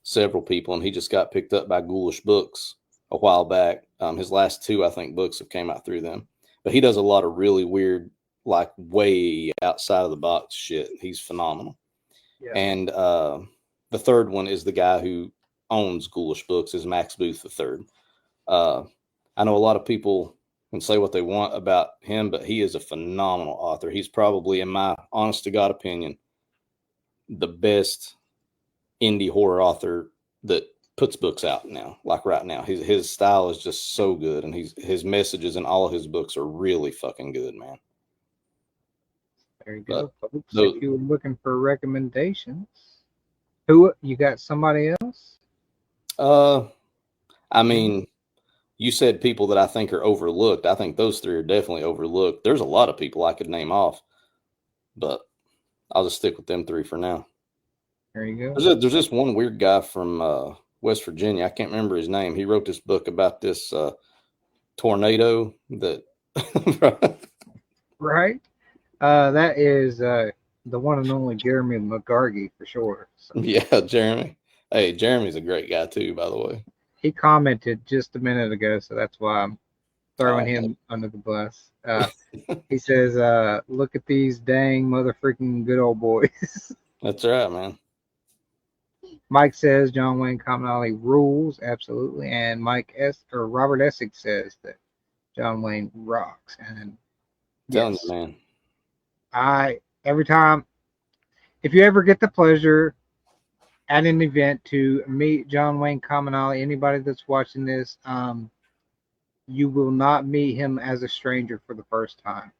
several people, and he just got picked up by Ghoulish Books a while back. His last two, I think, books have came out through them. But he does a lot of really weird, like way outside of the box shit. He's phenomenal. Yeah. And the third one is the guy who owns Ghoulish Books, is Max Booth the third. I know a lot of people can say what they want about him, but he is a phenomenal author. He's probably, in my honest to God opinion, the best indie horror author that puts books out now, like right now. His style is just so good, and his messages in all of his books are really fucking good, man. There you But go, folks. those, If you were looking for recommendations, who you got? Somebody else? I mean, you said people that I think are overlooked. I think those three are definitely overlooked. There's a lot of people I could name off, but I'll just stick with them three for now. There you There's go. there's this one weird guy from West Virginia. I can't remember his name. He wrote this book about this tornado that. Right. That is the one and only Jeremy McGargy for sure. So Yeah, Jeremy. Hey, Jeremy's a great guy too, by the way. he commented just a minute ago, so that's why I'm throwing Oh, him under the bus. He says, "Look at these dang mother freaking good old boys." that's right, man. Mike says John Wayne Commonality rules absolutely, and Robert Essex says that John Wayne rocks. And Telling you, yes, man. I every time if you ever get the pleasure at an event to meet John Wayne Kaminali, anybody that's watching this, you will not meet him as a stranger for the first time.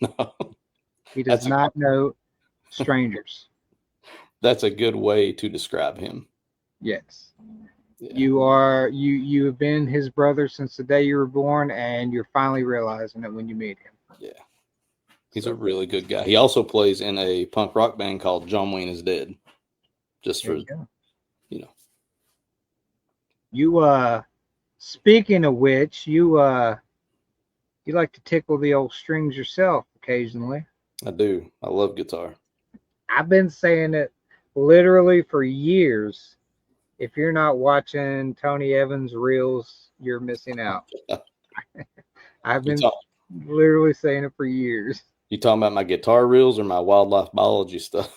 No, He does not know strangers. that's a good way to describe him. Yes. Yeah. You have been his brother since the day you were born, and you're finally realizing it when you meet him. Yeah. He's a really good guy. He also plays in a punk rock band called John Wayne is Dead. Just for, you know. You speaking of which, you like to tickle the old strings yourself occasionally. I do. I love guitar. I've been saying it literally for years. If you're not watching Tony Evans reels, you're missing out. I've been literally saying it for years. You talking about my guitar reels or my wildlife biology stuff?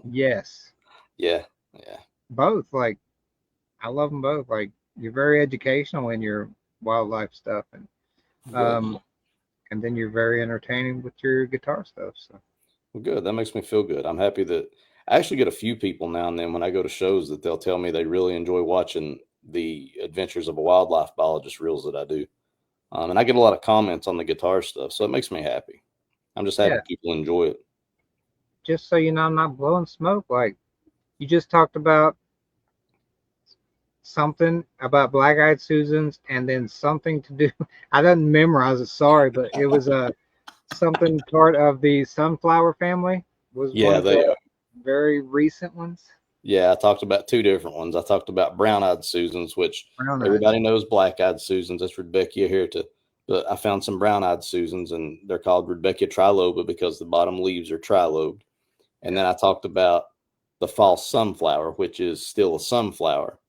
Yes. Yeah. Both. Like, I love them both. Like, you're very educational in your wildlife stuff, and then you're very entertaining with your guitar stuff. So. Well, good. That makes me feel good. I'm happy that I actually get a few people now and then when I go to shows that they'll tell me they really enjoy watching the Adventures of a Wildlife Biologist reels that I do. And I get a lot of comments on the guitar stuff, so it makes me happy. I'm just happy people enjoy it. Just so you know, I'm not blowing smoke. Like, you just talked about something about Black Eyed Susans, and then something to do. I didn't memorize it, sorry, but it was something part of the Sunflower family. Was one of the very recent ones. Yeah, I talked about two different ones. I talked about Brown-Eyed Susans, which everybody knows Black-Eyed Susans. That's Rudbeckia hirta. But I found some Brown-Eyed Susans, and they're called Rudbeckia triloba because the bottom leaves are trilobed. And then I talked about the false sunflower, which is still a sunflower.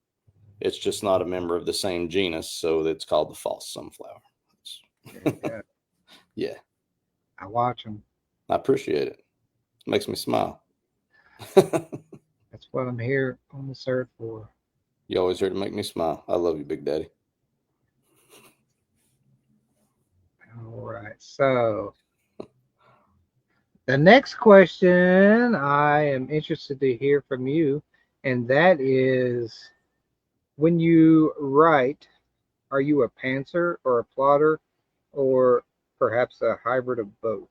It's just not a member of the same genus, so it's called the false sunflower. Yeah. I watch them. I appreciate it. It makes me smile. That's what I'm here on this earth for. You always here to make me smile. I love you, Big Daddy. All right. So the next question I am interested to hear from you, and that is, when you write, are you a pantser or a plotter, or perhaps a hybrid of both?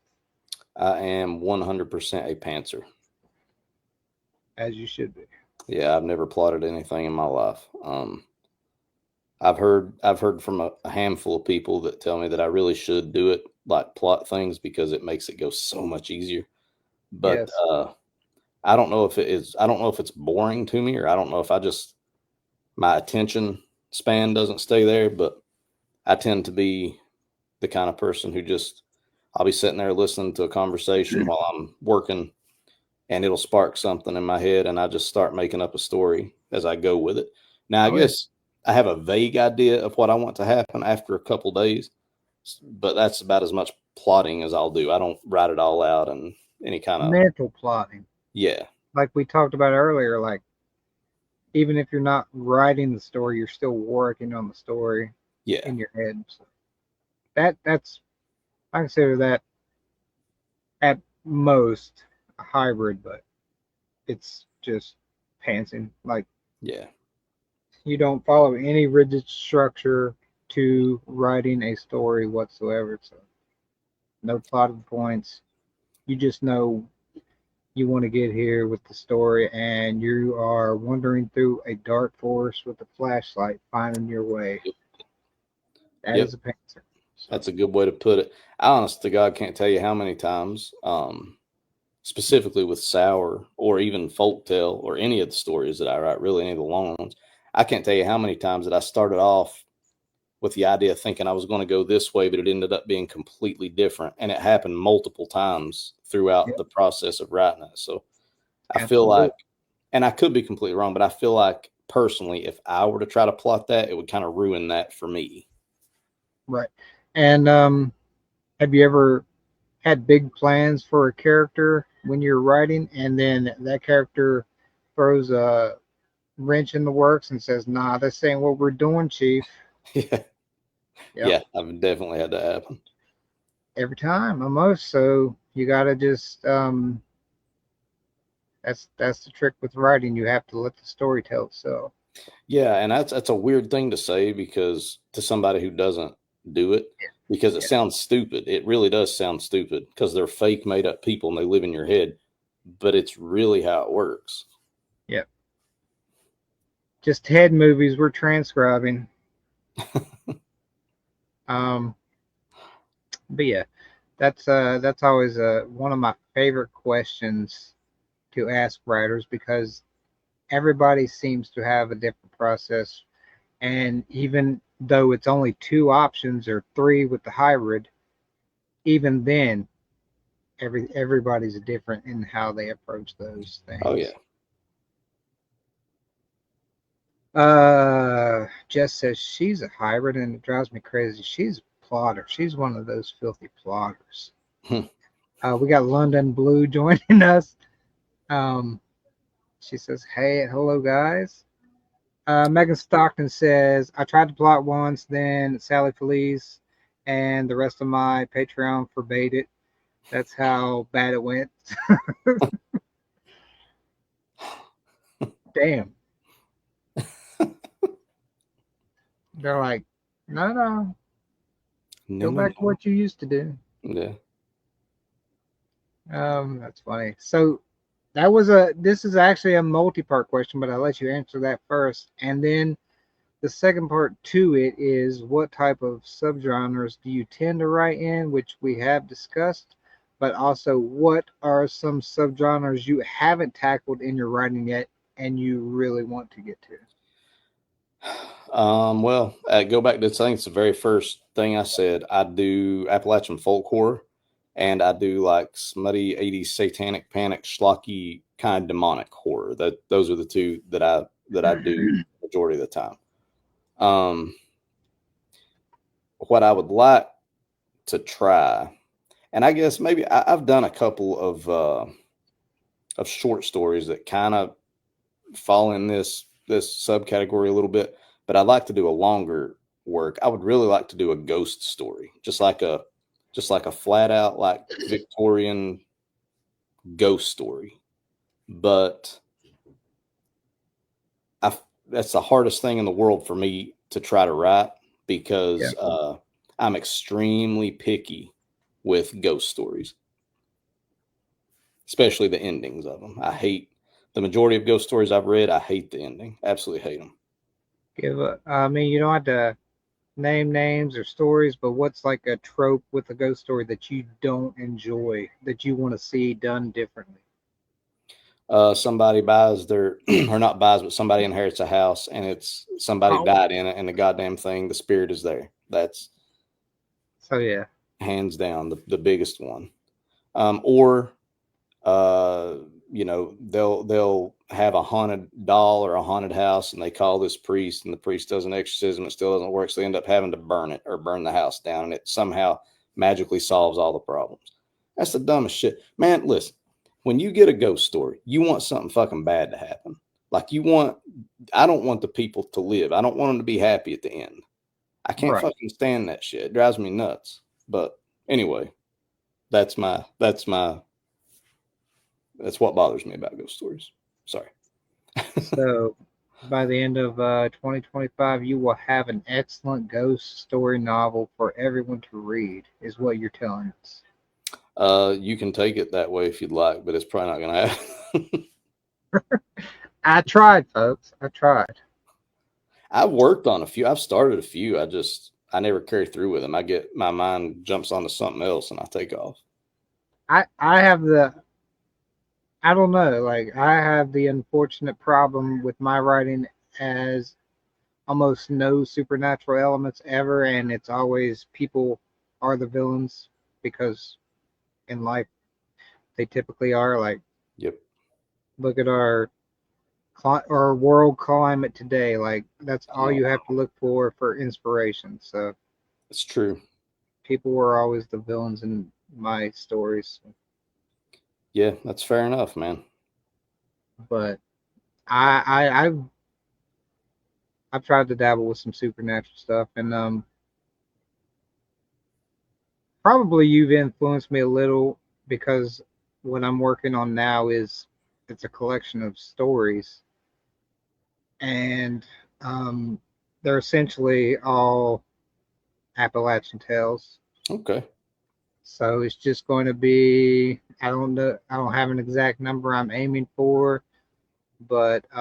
I am 100% a pantser. As you should be. Yeah, I've never plotted anything in my life. I've heard from a handful of people that tell me that I really should do it, like plot things, because it makes it go so much easier. But I don't know if it is. I don't know if it's boring to me, or I don't know if my attention span doesn't stay there. But I tend to be the kind of person who I'll be sitting there listening to a conversation while I'm working, and it'll spark something in my head, and I just start making up a story as I go with it. Now, I guess I have a vague idea of what I want to happen after a couple days, but that's about as much plotting as I'll do. I don't write it all out and any kind of mental plotting. Yeah. Like we talked about earlier, like even if you're not writing the story, you're still working on the story in your head. So that's I consider that at most a hybrid, but it's just pantsing. Like you don't follow any rigid structure to writing a story whatsoever. So no plotted points. You just know you want to get here with the story, and you are wandering through a dark forest with a flashlight, finding your way. That is a pantser. So. That's a good way to put it. I honest to God can't tell you how many times, specifically with Sour or even Folktale or any of the stories that I write, really any of the long ones, I can't tell you how many times that I started off with the idea of thinking I was going to go this way, but it ended up being completely different. And it happened multiple times throughout the process of writing it. So I feel like, and I could be completely wrong, but I feel like personally, if I were to try to plot that, it would kind of ruin that for me. Right. And have you ever had big plans for a character when you're writing, and then that character throws a wrench in the works and says, "Nah, this ain't what we're doing, Chief"? Yeah, I've definitely had that happen. Every time, almost. So you got to just That's the trick with writing. You have to let the story tell itself. Yeah, and that's a weird thing to say because to somebody who doesn't do it, because it Yeah. sounds stupid. It really does sound stupid because they're fake, made up people and they live in your head, but it's really how it works. Yeah. Just head movies we're transcribing. Um, but yeah, that's always one of my favorite questions to ask writers because everybody seems to have a different process, and even though it's only two options or three with the hybrid, even then everybody's different in how they approach those Oh yeah. things. Jess says she's a hybrid and it drives me crazy. She's a plotter. She's one of those filthy plotters. We got London Blue joining us. Um, she says, "Hey, hello guys." Megan Stockton says, "I tried to plot once, then Sally Felice and the rest of my Patreon forbade it. That's how bad it went." Damn. They're like, no, no, No, go no, back to no. what you used to do. Yeah. That's funny. So that was a. This is actually a multi-part question, but I'll let you answer that first, and then the second part to it is what type of subgenres do you tend to write in, which we have discussed, but also what are some subgenres you haven't tackled in your writing yet and you really want to get to? Well, go back to I think it's the very first thing I said. I do Appalachian folk horror, and I do like smutty '80s satanic panic schlocky kind of demonic horror. That those are the two that I do majority of the time. Um, what I would like to try, and I guess maybe I've done a couple of short stories that kind of fall in this subcategory a little bit, but I'd like to do a longer work. I would really like to do a ghost story, just like a flat out like Victorian ghost story. But I that's the hardest thing in the world for me to try to write Yeah. because I'm extremely picky with ghost stories, especially the endings of them. I hate the majority of ghost stories I've read. I hate the ending. Absolutely hate them. I mean, you don't have to name names or stories, but what's like a trope with a ghost story that you don't enjoy that you want to see done differently? Somebody buys their or not buys, but somebody inherits a house and it's somebody Oh, died in it and the goddamn thing, the spirit is there. That's so yeah, hands down the biggest one. Or uh, they'll have a haunted doll or a haunted house and they call this priest and the priest does an exorcism. It still doesn't work. So they end up having to burn it or burn the house down and it somehow magically solves all the problems. That's the dumbest shit. Man, listen, when you get a ghost story, you want something fucking bad to happen. Like I don't want the people to live. I don't want them to be happy at the end. I can't right. fucking stand that shit. It drives me nuts. But anyway, that's what bothers me about ghost stories. Sorry. So by the end of 2025, you will have an excellent ghost story novel for everyone to read, is what you're telling us. You can take it that way if you'd like, but it's probably not going to happen. I tried, folks. I tried. I've worked on a few. I've started a few. I never carry through with them. I get my mind jumps onto something else and I take off. I have the I don't know, like I have the unfortunate problem with my writing as almost no supernatural elements ever, and it's always people are the villains because in life they typically are. Like, Yep, look at our world climate today. Like, that's I all know you have to look for inspiration. So it's true. people were always the villains in my stories, Yeah, that's fair enough, man. but I've tried to dabble with some supernatural stuff, and probably you've influenced me a little because what I'm working on now is it's a collection of stories, and they're essentially all Appalachian tales. Okay. So it's just going to be, I don't know, I don't have an exact number I'm aiming for, but it's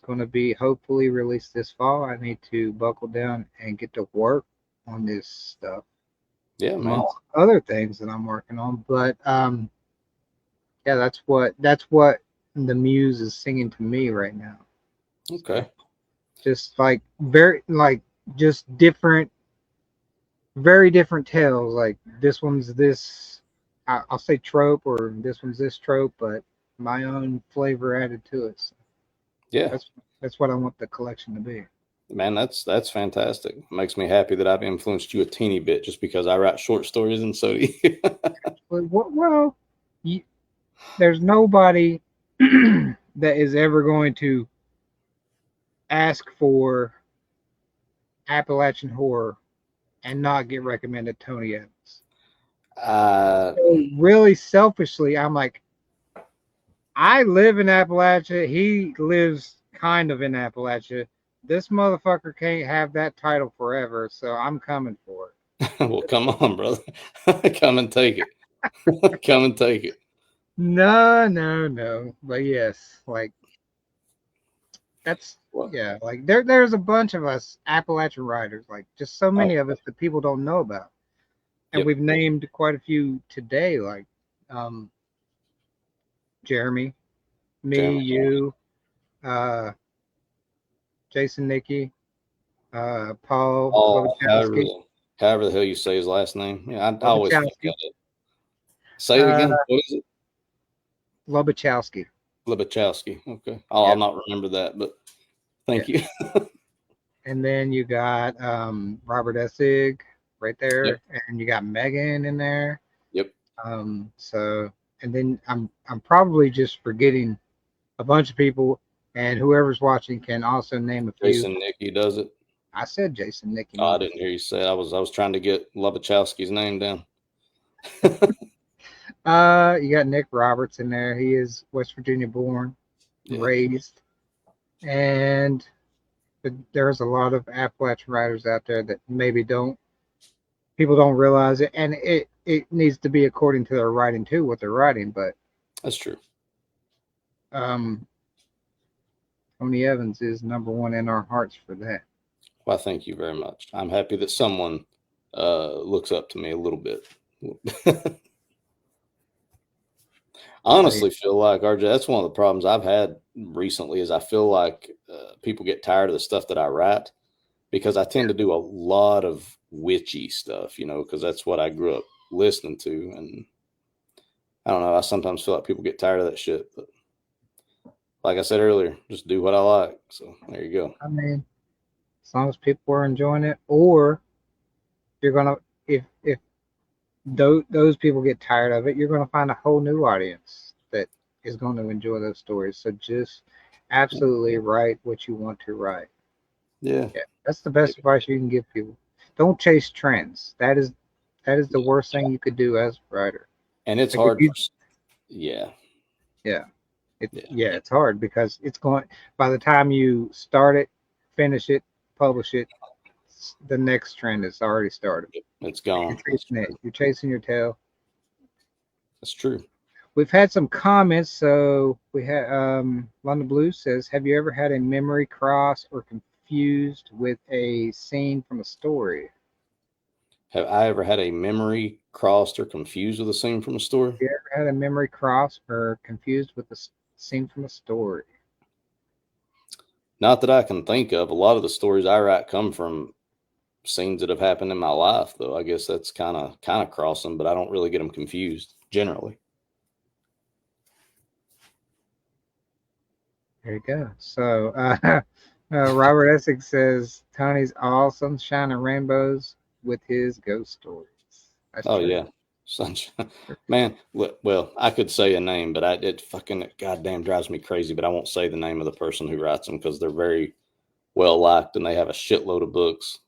going to be hopefully released this fall. I need to buckle down and get to work on this stuff, Yeah, man. amongst other things that I'm working on. But yeah, that's what the muse is singing to me right now. Okay. Just like very like just different, very different tales. Like this one's this, I'll say trope, or this one's this trope, but my own flavor added to it. So Yeah, that's what I want the collection to be. man, that's fantastic. It makes me happy that I've influenced you a teeny bit just because I write short stories and so do you. Well, you, there's nobody that is ever going to ask for Appalachian horror and not get recommended Tony Evans. So really selfishly, I'm like, I live in Appalachia. He lives kind of in Appalachia. This motherfucker can't have that title forever, so I'm coming for it. Well, come on, brother. Come and take it. Come and take it. No. But yes, like that's Well, yeah, like there's a bunch of us Appalachian writers, like just so many of us that people don't know about. And yep. we've named quite a few today, like Jeremy, me, Jeremy. you, uh, Jason, Nikki, Paul, However the hell you say his last name. Yeah, I always forget it. Say it again. What is it? Lobachowski. Lobachowski. Okay. I'll not remember that, but thank you. And then you got Robert Essig right there, Yep. and you got Megan in there. Yep. So, and then I'm probably just forgetting a bunch of people, and whoever's watching can also name a few. Jason Nicky does it. I said Jason Nicky. Oh, I didn't hear you say it. I was trying to get Lobachowski's name down. You got Nick Roberts in there. He is West Virginia born, raised, and there's a lot of Appalachian writers out there that maybe people don't realize it, and it needs to be according to their writing too, what they're writing. But that's true. Tony Evans is number one in our hearts for that. Well, thank you very much. I'm happy that someone looks up to me a little bit. I honestly feel like, RJ, that's one of the problems I've had recently is I feel like people get tired of the stuff that I write because I tend to do a lot of witchy stuff, because that's what I grew up listening to. And I don't know, I sometimes feel like people get tired of that shit. But like I said earlier, just do what I like. So there you go. I mean, as long as people are enjoying it, or you're going to, if those people get tired of it, you're going to find a whole new audience that is going to enjoy those stories. So just absolutely write what you want to write. Yeah. That's the best advice you can give people. Don't chase trends. That is the worst thing you could do as a writer. And it's hard. Yeah. It's hard because it's going, by the time you start it, finish it, publish it, the next trend has already started. It's gone. You're chasing your tail. That's true. We've had some comments. So we had London Blue says, "Have you ever had a memory cross or confused with a scene from a story?" Have I ever had a memory crossed or confused with a scene from a story? Have you ever had a memory cross or confused with a scene from a story? Not that I can think of. A lot of the stories I write come from scenes that have happened in my life, though. I guess that's kind of crossing, but I don't really get them confused generally. There you go. So Robert Essex says Tony's all sunshine and rainbows with his ghost stories. That's true. Yeah, sunshine. Man, well, I could say a name, but it fucking goddamn drives me crazy. But I won't say the name of the person who writes them because they're very well liked and they have a shitload of books.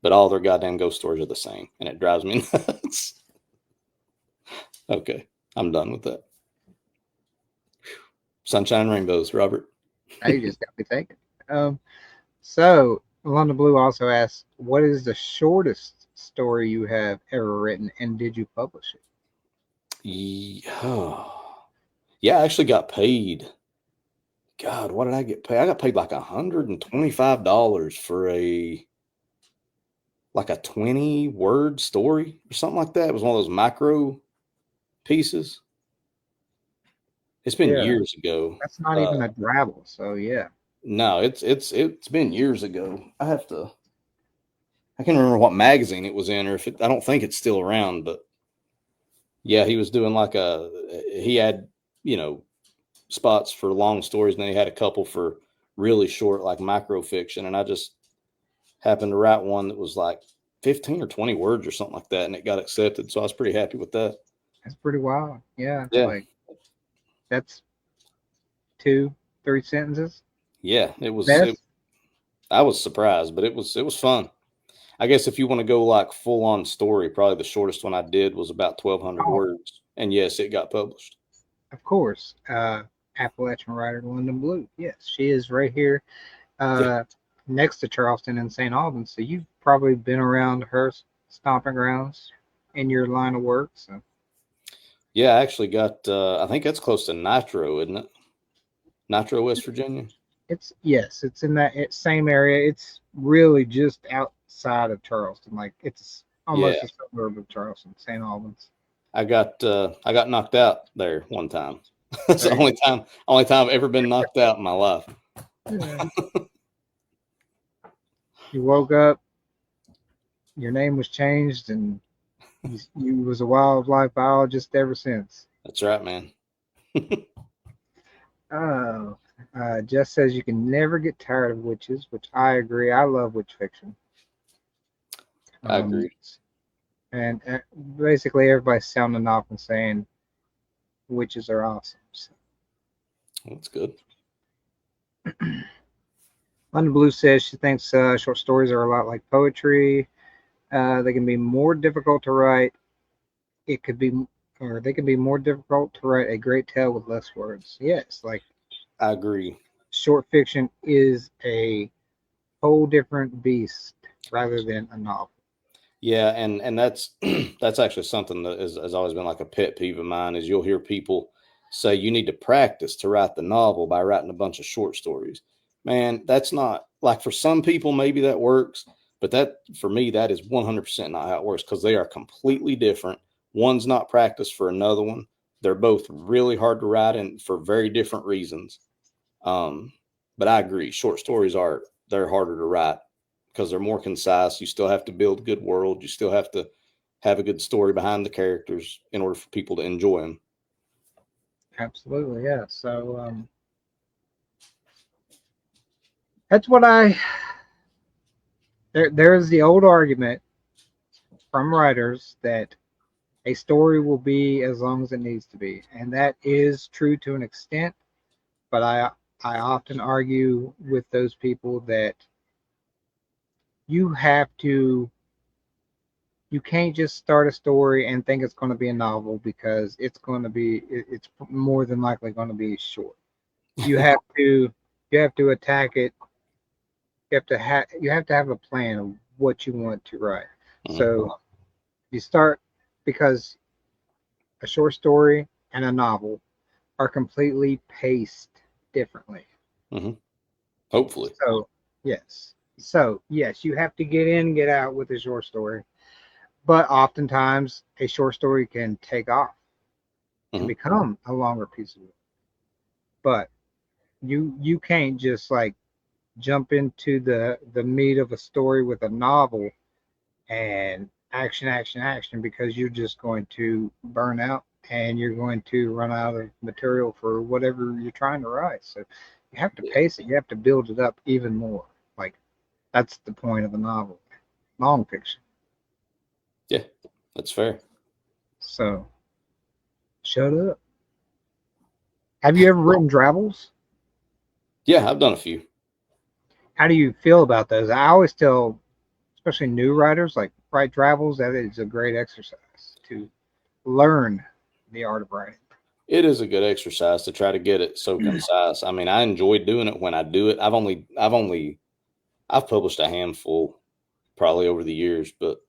But all their goddamn ghost stories are the same, and it drives me nuts. Okay, I'm done with that. Sunshine and Rainbows, Robert. Now you just got me thinking. So London Blue also asks, what is the shortest story you have ever written, and did you publish it? Yeah, yeah, I actually got paid. God, what did I get paid? I got paid like $125 for a 20-word story or something like that. It was one of those micro pieces. It's been Yeah, years ago. that's not even a drabble. So yeah, No, it's been years ago. I can't remember what magazine it was in, or if I don't think it's still around, but yeah, he was doing he had, you know, spots for long stories, and then he had a couple for really short, like micro fiction. And I just happened to write one that was like 15 or 20 words or something like that, and it got accepted. So I was pretty happy with that. that's pretty wild. Yeah, Yeah. like that's 2, 3 sentences. Yeah. It was, Best. I was surprised, but it was fun. I guess if you want to go like full on story, probably the shortest one I did was about 1,200 Oh, words. And yes, it got published. of course. Appalachian writer London Blue. Yes, she is right here, Yeah. uh, next to Charleston and St. Albans. So you've probably been around her stomping grounds in your line of work. So Yeah. I actually got, I think that's close to Nitro, isn't it? Nitro, West Virginia. it's in that same area. It's really just outside of Charleston. Like it's almost Yeah. a suburb of Charleston, St. Albans. I got knocked out there one time. It's the only time I've ever been knocked out in my life. Yeah. You woke up, your name was changed, and you was a wildlife biologist ever since. That's right, man. Oh, Jess says you can never get tired of witches, which I agree. I love witch fiction. I agree. And basically, everybody's sounding off and saying witches are awesome. So. That's good. London Blue says she thinks short stories are a lot like poetry. They can be more difficult to write. They can be more difficult to write a great tale with less words. Yes, like I agree. Short fiction is a whole different beast rather than a novel. Yeah, and that's that's actually something that has always been like a pet peeve of mine. Is you'll hear people say you need to practice to write the novel by writing a bunch of short stories. Man, that's not like, for some people maybe that works, but that, for me, that is 100% not how it works, because they are completely different. One's not practiced for another one. They're both really hard to write, and for very different reasons. But I agree, short stories they're harder to write because they're more concise. You still have to build a good world. You still have to have a good story behind the characters in order for people to enjoy them. Absolutely, yeah. So that's what there's the old argument from writers that a story will be as long as it needs to be, and that is true to an extent. But I often argue with those people that you can't just start a story and think it's going to be a novel, because it's more than likely going to be short. You have to attack it. You have to have a plan of what you want to write. Mm-hmm. So you start, because a short story and a novel are completely paced differently. Mm-hmm. Hopefully. So yes, you have to get in, get out with a short story. But oftentimes, a short story can take off and become a longer piece of work. But you can't just like jump into the meat of a story with a novel and action, because you're just going to burn out and you're going to run out of material for whatever you're trying to write. So you have to pace it. You have to build it up even more. Like, that's the point of a novel, long fiction. Yeah, that's fair. So shut up. Have you ever written drabbles? Yeah, I've done a few. How do you feel about those? I always tell, especially new writers, like, write drabbles. That is a great exercise to learn the art of writing. It is a good exercise to try to get it so concise. I mean, I enjoy doing it when I do it. I've published a handful probably over the years, but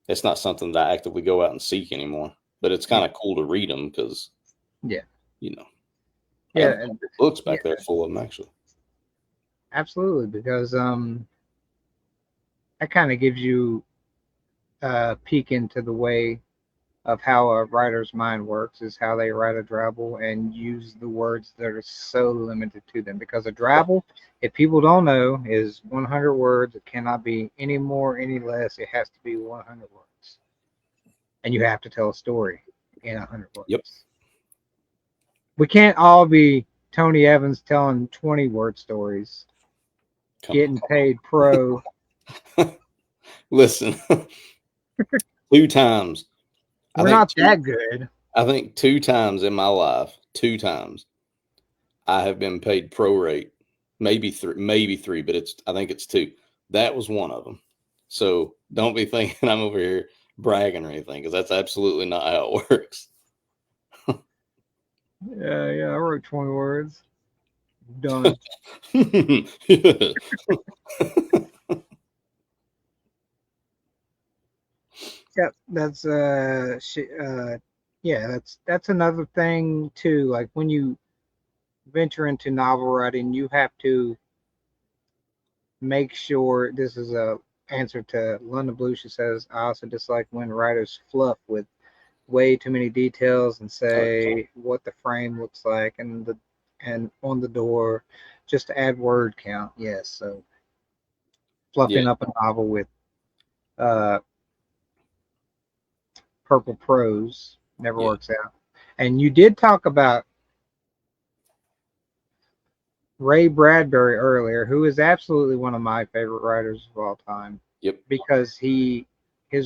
it's not something that I actively go out and seek anymore. But it's kind of cool to read them because, Yeah. you know, I Yeah. got a couple books back there full of them actually. Absolutely, because that kind of gives you a peek into the way of how a writer's mind works, is how they write a drabble and use the words that are so limited to them. Because a drabble, if people don't know, is 100 words. It cannot be any more, any less. It has to be 100 words. And you have to tell a story in 100 words. Yep. We can't all be Tony Evans telling 20-word stories, getting paid pro. Listen, 2 times. We're not that good. I think 2 times in my life, I have been paid prorate. Maybe three, but I think it's 2. That was one of them. So don't be thinking I'm over here bragging or anything, because that's absolutely not how it works. Yeah, I wrote 20 words. Done. Yep, that's that's another thing too. Like when you venture into novel writing, you have to make sure, this is a answer to London Blue. She says, I also dislike when writers fluff with way too many details and say what the frame looks like and on the door just to add word count. Yes, so fluffing up a novel with purple prose never works out. And you did talk about Ray Bradbury earlier, who is absolutely one of my favorite writers of all time. Yep. Because his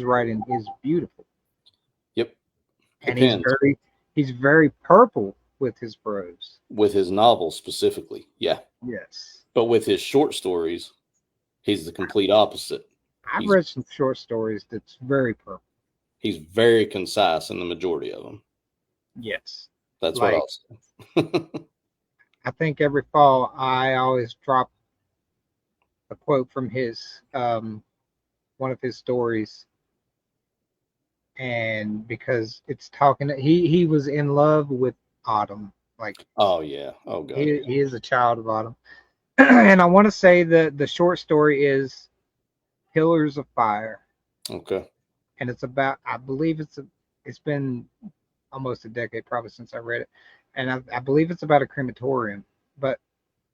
writing is beautiful. Yep. And he's very purple with his prose. With his novels specifically, yeah. Yes. But with his short stories, he's the complete opposite. I've read some short stories that's very purple. He's very concise in the majority of them. Yes. That's what I'll say. I think every fall I always drop a quote from his one of his stories, and because it's talking, he was in love with autumn, like, oh yeah, oh god, he is a child of autumn. And I want to say that the short story is Pillars of Fire. Okay. And it's about, I believe it's been almost a decade probably since I read it, and I believe it's about a crematorium. But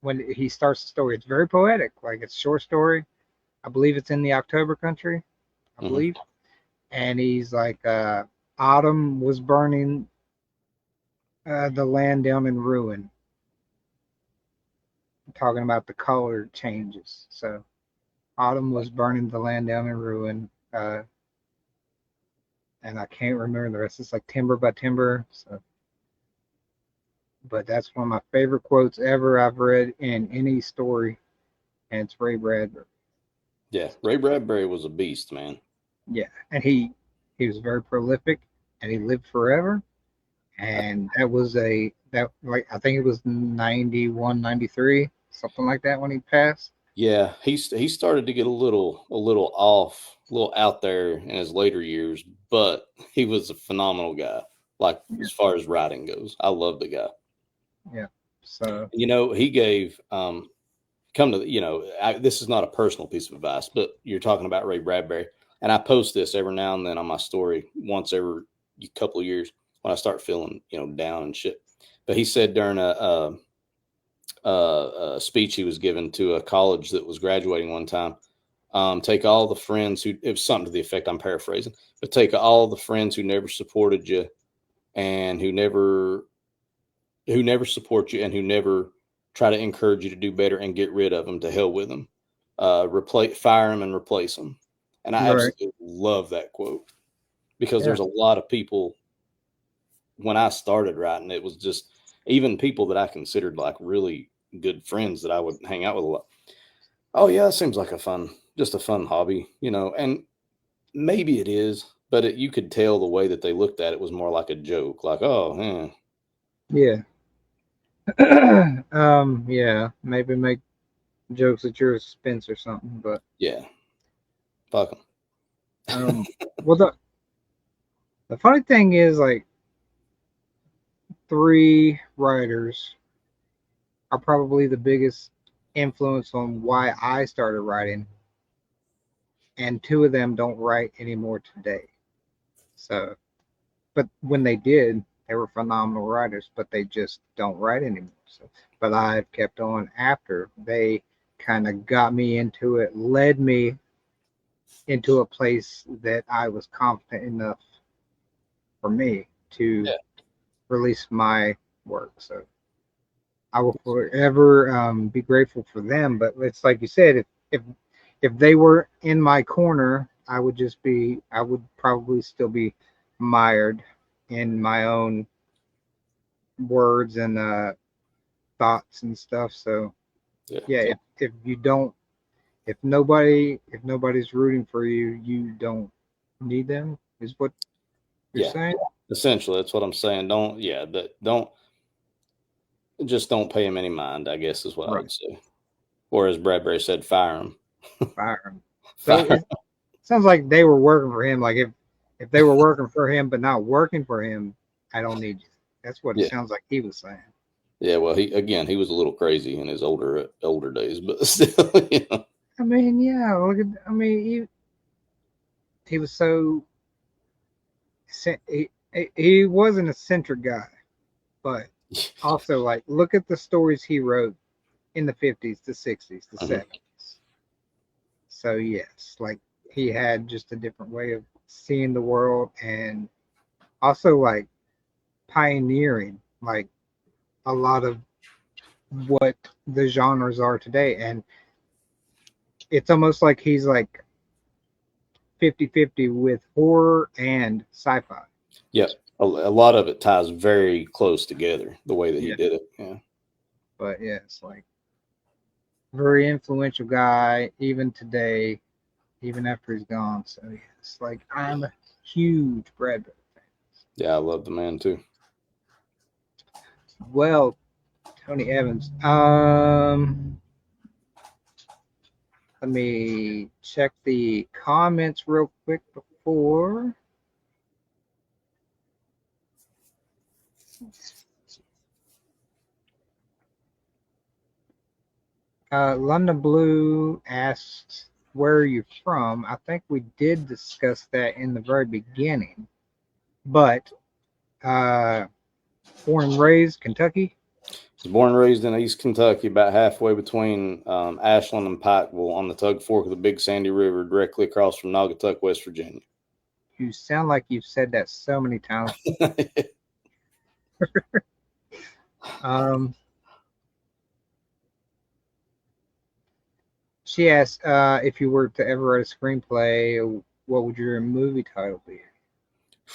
when he starts the story, it's very poetic. Like, it's a short story. I believe it's in the October country, I believe. And he's like, autumn was burning the land down in ruin. I'm talking about the color changes. So autumn was burning the land down in ruin. And I can't remember the rest. It's like timber by timber. So, but that's one of my favorite quotes ever I've read in any story, and it's Ray Bradbury. Yeah, Ray Bradbury was a beast, man. Yeah, and he was very prolific, and he lived forever. And that was I think it was 91, 93, something like that when he passed. Yeah, he started to get a little off, a little out there in his later years, but he was a phenomenal guy. Like, as far as writing goes, I love the guy. Yeah. So, he gave this is not a personal piece of advice, but you're talking about Ray Bradbury, and I post this every now and then on my story once every couple of years when I start feeling down and shit. But he said during a speech he was given to a college that was graduating one time, take all the friends who, it was something to the effect, I'm paraphrasing, but take all the friends who never supported you and who never support you and who never try to encourage you to do better, and get rid of them. To hell with them. Fire them and replace them. And I absolutely love that quote, because there's a lot of people, when I started writing, it was just even people that I considered like really good friends that I would hang out with a lot. Oh yeah, it seems like a fun hobby, and maybe it is, but you could tell the way that they looked at it was more like a joke, like, oh, Yeah. Yeah, maybe make jokes at your expense or something, but Yeah, fuck them. um, well, the funny thing is, like, three writers are probably the biggest influence on why I started writing, and two of them don't write anymore today. So, but when they did, they were phenomenal writers, but they just don't write anymore. So, but I've kept on after they kind of got me into it, led me into a place that I was confident enough for me to Yeah, release my work. So I will forever be grateful for them. But it's like you said, if they were in my corner, I would probably still be mired in my own words and thoughts and stuff. So yeah, yeah, so, if you don't, if nobody's rooting for you, you don't need them. Is what you're yeah. saying? Essentially, that's what I'm saying. Don't, yeah, that don't just don't pay him any mind. I guess is what I Right. would say. Or as Bradbury said, fire him. Fire them. So Fire. it sounds like they were working for him. Like if they were working for him but not working for him, I don't need you. That's what it Yeah, sounds like he was saying. yeah. Well, he was a little crazy in his older days, but still, you know. I mean, yeah. Look at. I mean, he was so. He was an eccentric guy, but also like look at the stories he wrote in the 50s, the 60s, the Mhm. 70s. So yes, like he had just a different way of seeing the world and also like pioneering like a lot of what the genres are today. And it's almost like he's like 50-50 with horror and sci-fi. Yep. A lot of it ties very close together the way that he Yeah. did it. Yeah. But yeah, it's like very influential guy even today, even after he's gone. So yeah, it's like I'm a huge Brad Pitt fan. Yeah, I love the man too. Well, Tony Evans. Let me check the comments real quick before. London Blue asks, "Where are you from?" I think we did discuss that in the very beginning, but uh, born and raised Kentucky. Was born and raised in East Kentucky, about halfway between Ashland and Pikeville on the Tug Fork of the Big Sandy River, directly across from Naugatuck, West Virginia. You sound like you've said that so many times. Um, she asked if you were to ever write a screenplay, what would your movie title be?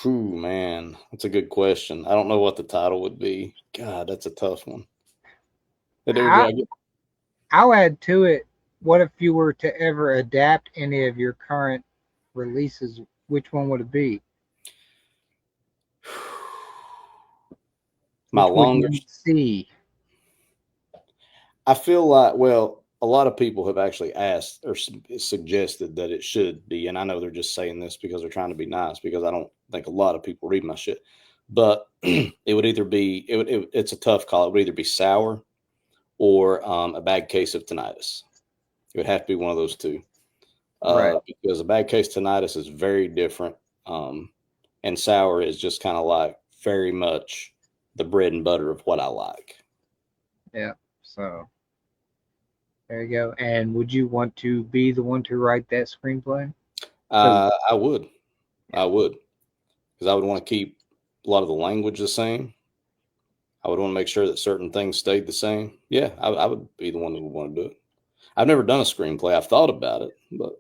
Whew, man, that's a good question. I don't know what the title would be. God, that's a tough one. It would be, I, I'll add to it. What if you were to ever adapt any of your current releases? Which one would it be? my Which would you longest. see? I feel like, well, a lot of people have actually asked or suggested that it should be, and I know they're just saying this because they're trying to be nice because I don't think a lot of people read my shit. But it would either be it's a tough call. It would either be Sour or a bad case of tinnitus. It would have to be one of those two Right. because a bad case of tinnitus is very different, and Sour is just kind of like very much the bread and butter of what I like. Yeah. So there you go. And would you want to be the one to write that screenplay? Because I would, yeah, I would, because I would want to keep a lot of the language the same. I would want to make sure that certain things stayed the same. Yeah, I would be the one who would want to do it. I've never done a screenplay. I've thought about it, but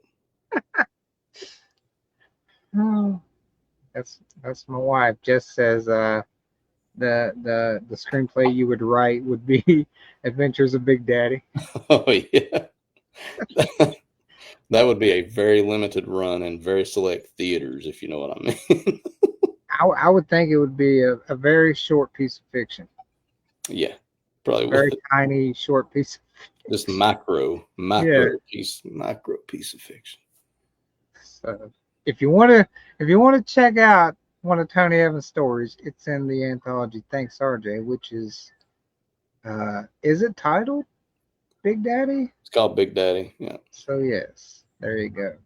oh, that's my wife. Jess says the screenplay you would write would be Adventures of Big Daddy. oh yeah, that would be a very limited run in very select theaters, if you know what I mean. I would think it would be a very short piece of fiction. Yeah, probably Very would. tiny, short piece. Just Yeah. micro piece of fiction. So if you want to check out one of Tony Evans' stories, it's in the anthology Thanks RJ, which is it titled Big Daddy? It's called Big Daddy. Yeah. So yes, there you go.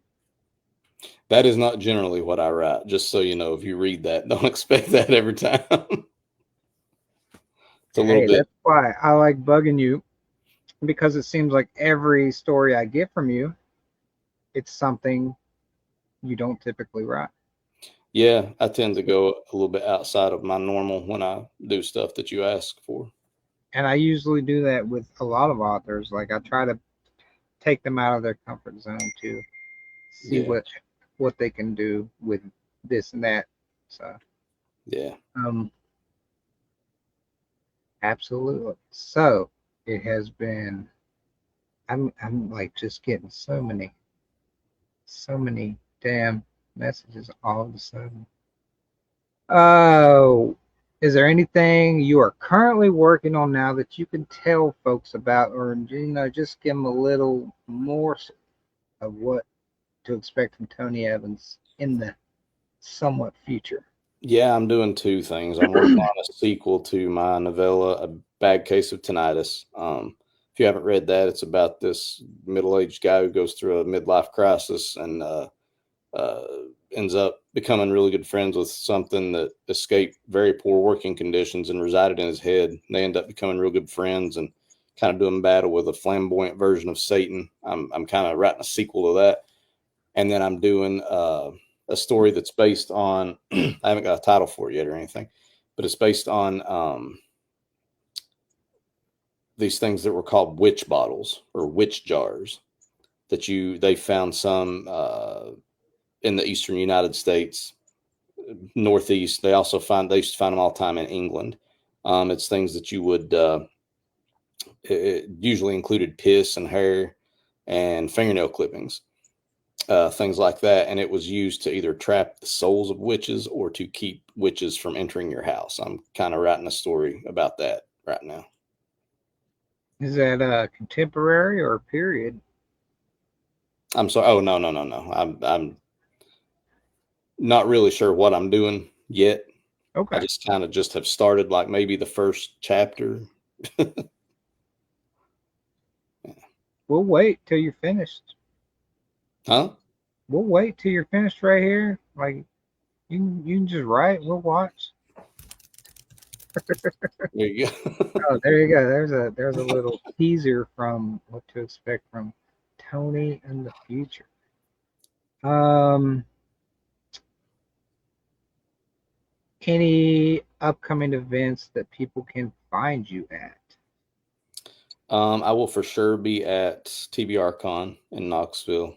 That is not generally what I write. Just so you know, if you read that, don't expect that every time. It's a little Hey, bit. that's why I like bugging you, because it seems like every story I get from you, it's something you don't typically write. Yeah, I tend to go a little bit outside of my normal when I do stuff that you ask for. And I usually do that with a lot of authors. Like I try to take them out of their comfort zone to see Yeah, what they can do with this and that. So yeah. um absolutely. So it has been I'm like just getting so many damn messages all of a sudden. Oh, is there anything you are currently working on now that you can tell folks about, or just give them a little more of what to expect from Tony Evans in the somewhat future? Yeah, I'm doing two things. I'm working on a sequel to my novella, A Bad Case of Tinnitus. If you haven't read that, it's about this middle-aged guy who goes through a midlife crisis and uh, ends up becoming really good friends with something that escaped very poor working conditions and resided in his head. They end up becoming real good friends and kind of doing battle with a flamboyant version of Satan. I'm kind of writing a sequel to that, and then I'm doing a story that's based on. I haven't got a title for it yet or anything, but it's based on these things that were called witch bottles or witch jars that they found some in the eastern United States, Northeast. They used to find them all the time in England. It's things that you would it usually included piss and hair and fingernail clippings, things like that. And it was used to either trap the souls of witches or to keep witches from entering your house. I'm kind of writing a story about that right now. Is that contemporary or period? I'm sorry. Oh, no, no, no, no. I'm not really sure what I'm doing yet. I Okay, just kind of just have started like maybe the first chapter. we'll wait till you're finished. Huh? We'll wait till you're finished right here. Like you can just write. We'll watch. There you go. Oh, there you go. There's a little teaser from what to expect from Tony in the future. Um, any upcoming events that people can find you at? I will for sure be at TBR Con in Knoxville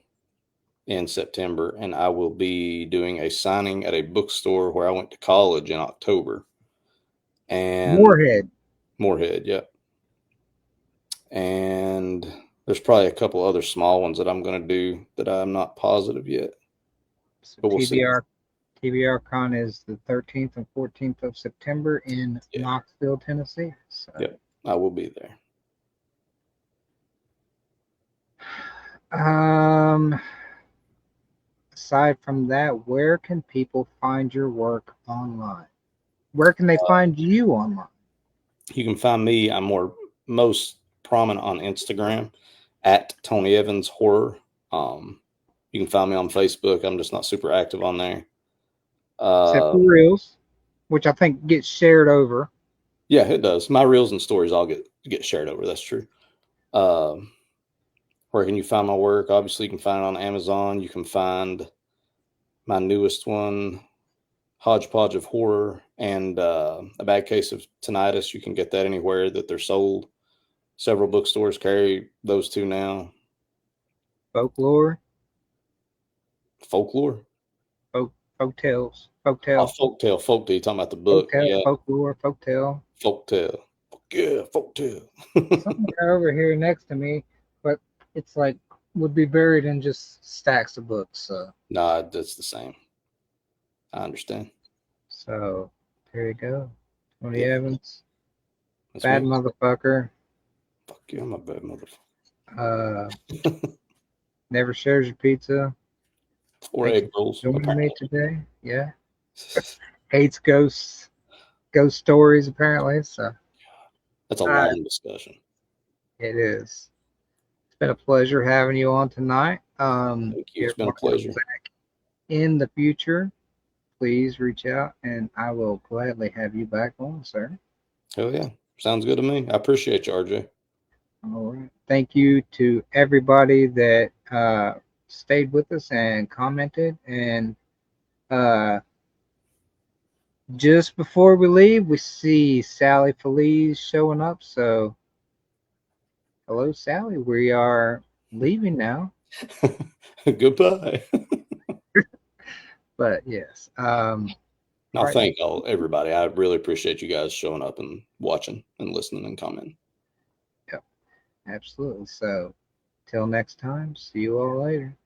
in September, and I will be doing a signing at a bookstore where I went to college in October. And Moorhead. Moorhead, yep. And there's probably a couple other small ones that I'm going to do that I'm not positive yet, So but we'll see. TBR Con is the 13th and 14th of September in Yeah, Knoxville, Tennessee. So, yep, I will be there. um, aside from that, where can people find your work online? Where can they find you online? You can find me. I'm most prominent on Instagram at Tony Evans Horror. You can find me on Facebook. I'm just not super active on there. Except Uh, for Reels, which I think gets shared over. yeah, it does. My reels and stories all get shared over. That's true. Um, where can you find my work? Obviously, you can find it on Amazon. You can find my newest one, Hodgepodge of Horror, and A Bad Case of Tinnitus. You can get that anywhere that they're sold. Several bookstores carry those two now. Folklore, Folklore. folk tales, Oh, folktale, folktale, folktale. You talking about the book? folktale, Yeah, folklore, folktale. folktale. Yeah, folktale. Something right over here next to me, but it's like would be buried in just stacks of books. Nah, that's the same. I understand. So there you go, Tony Yeah, Evans. That's Bad me. motherfucker. Fuck you. I'm a bad motherfucker. Never shares your pizza. Or Thank egg you rolls, for joining me apparently. today. Yeah. Hates ghost stories apparently. So That's a uh, long discussion. it is. It's been a pleasure having you on tonight. Thank you. If It's you been a want to go pleasure. back in the future, please reach out and I will gladly have you back on, sir. Hell yeah. Sounds good to me. I appreciate you, RJ. All right. Thank you to everybody that stayed with us and commented. And uh, just before we leave, we see Sally Feliz showing up. So, hello, Sally. We are leaving now. Goodbye. But yes. No, All right. thank all everybody. I really appreciate you guys showing up and watching and listening and commenting. Yep. Absolutely. So, till next time, see you all later.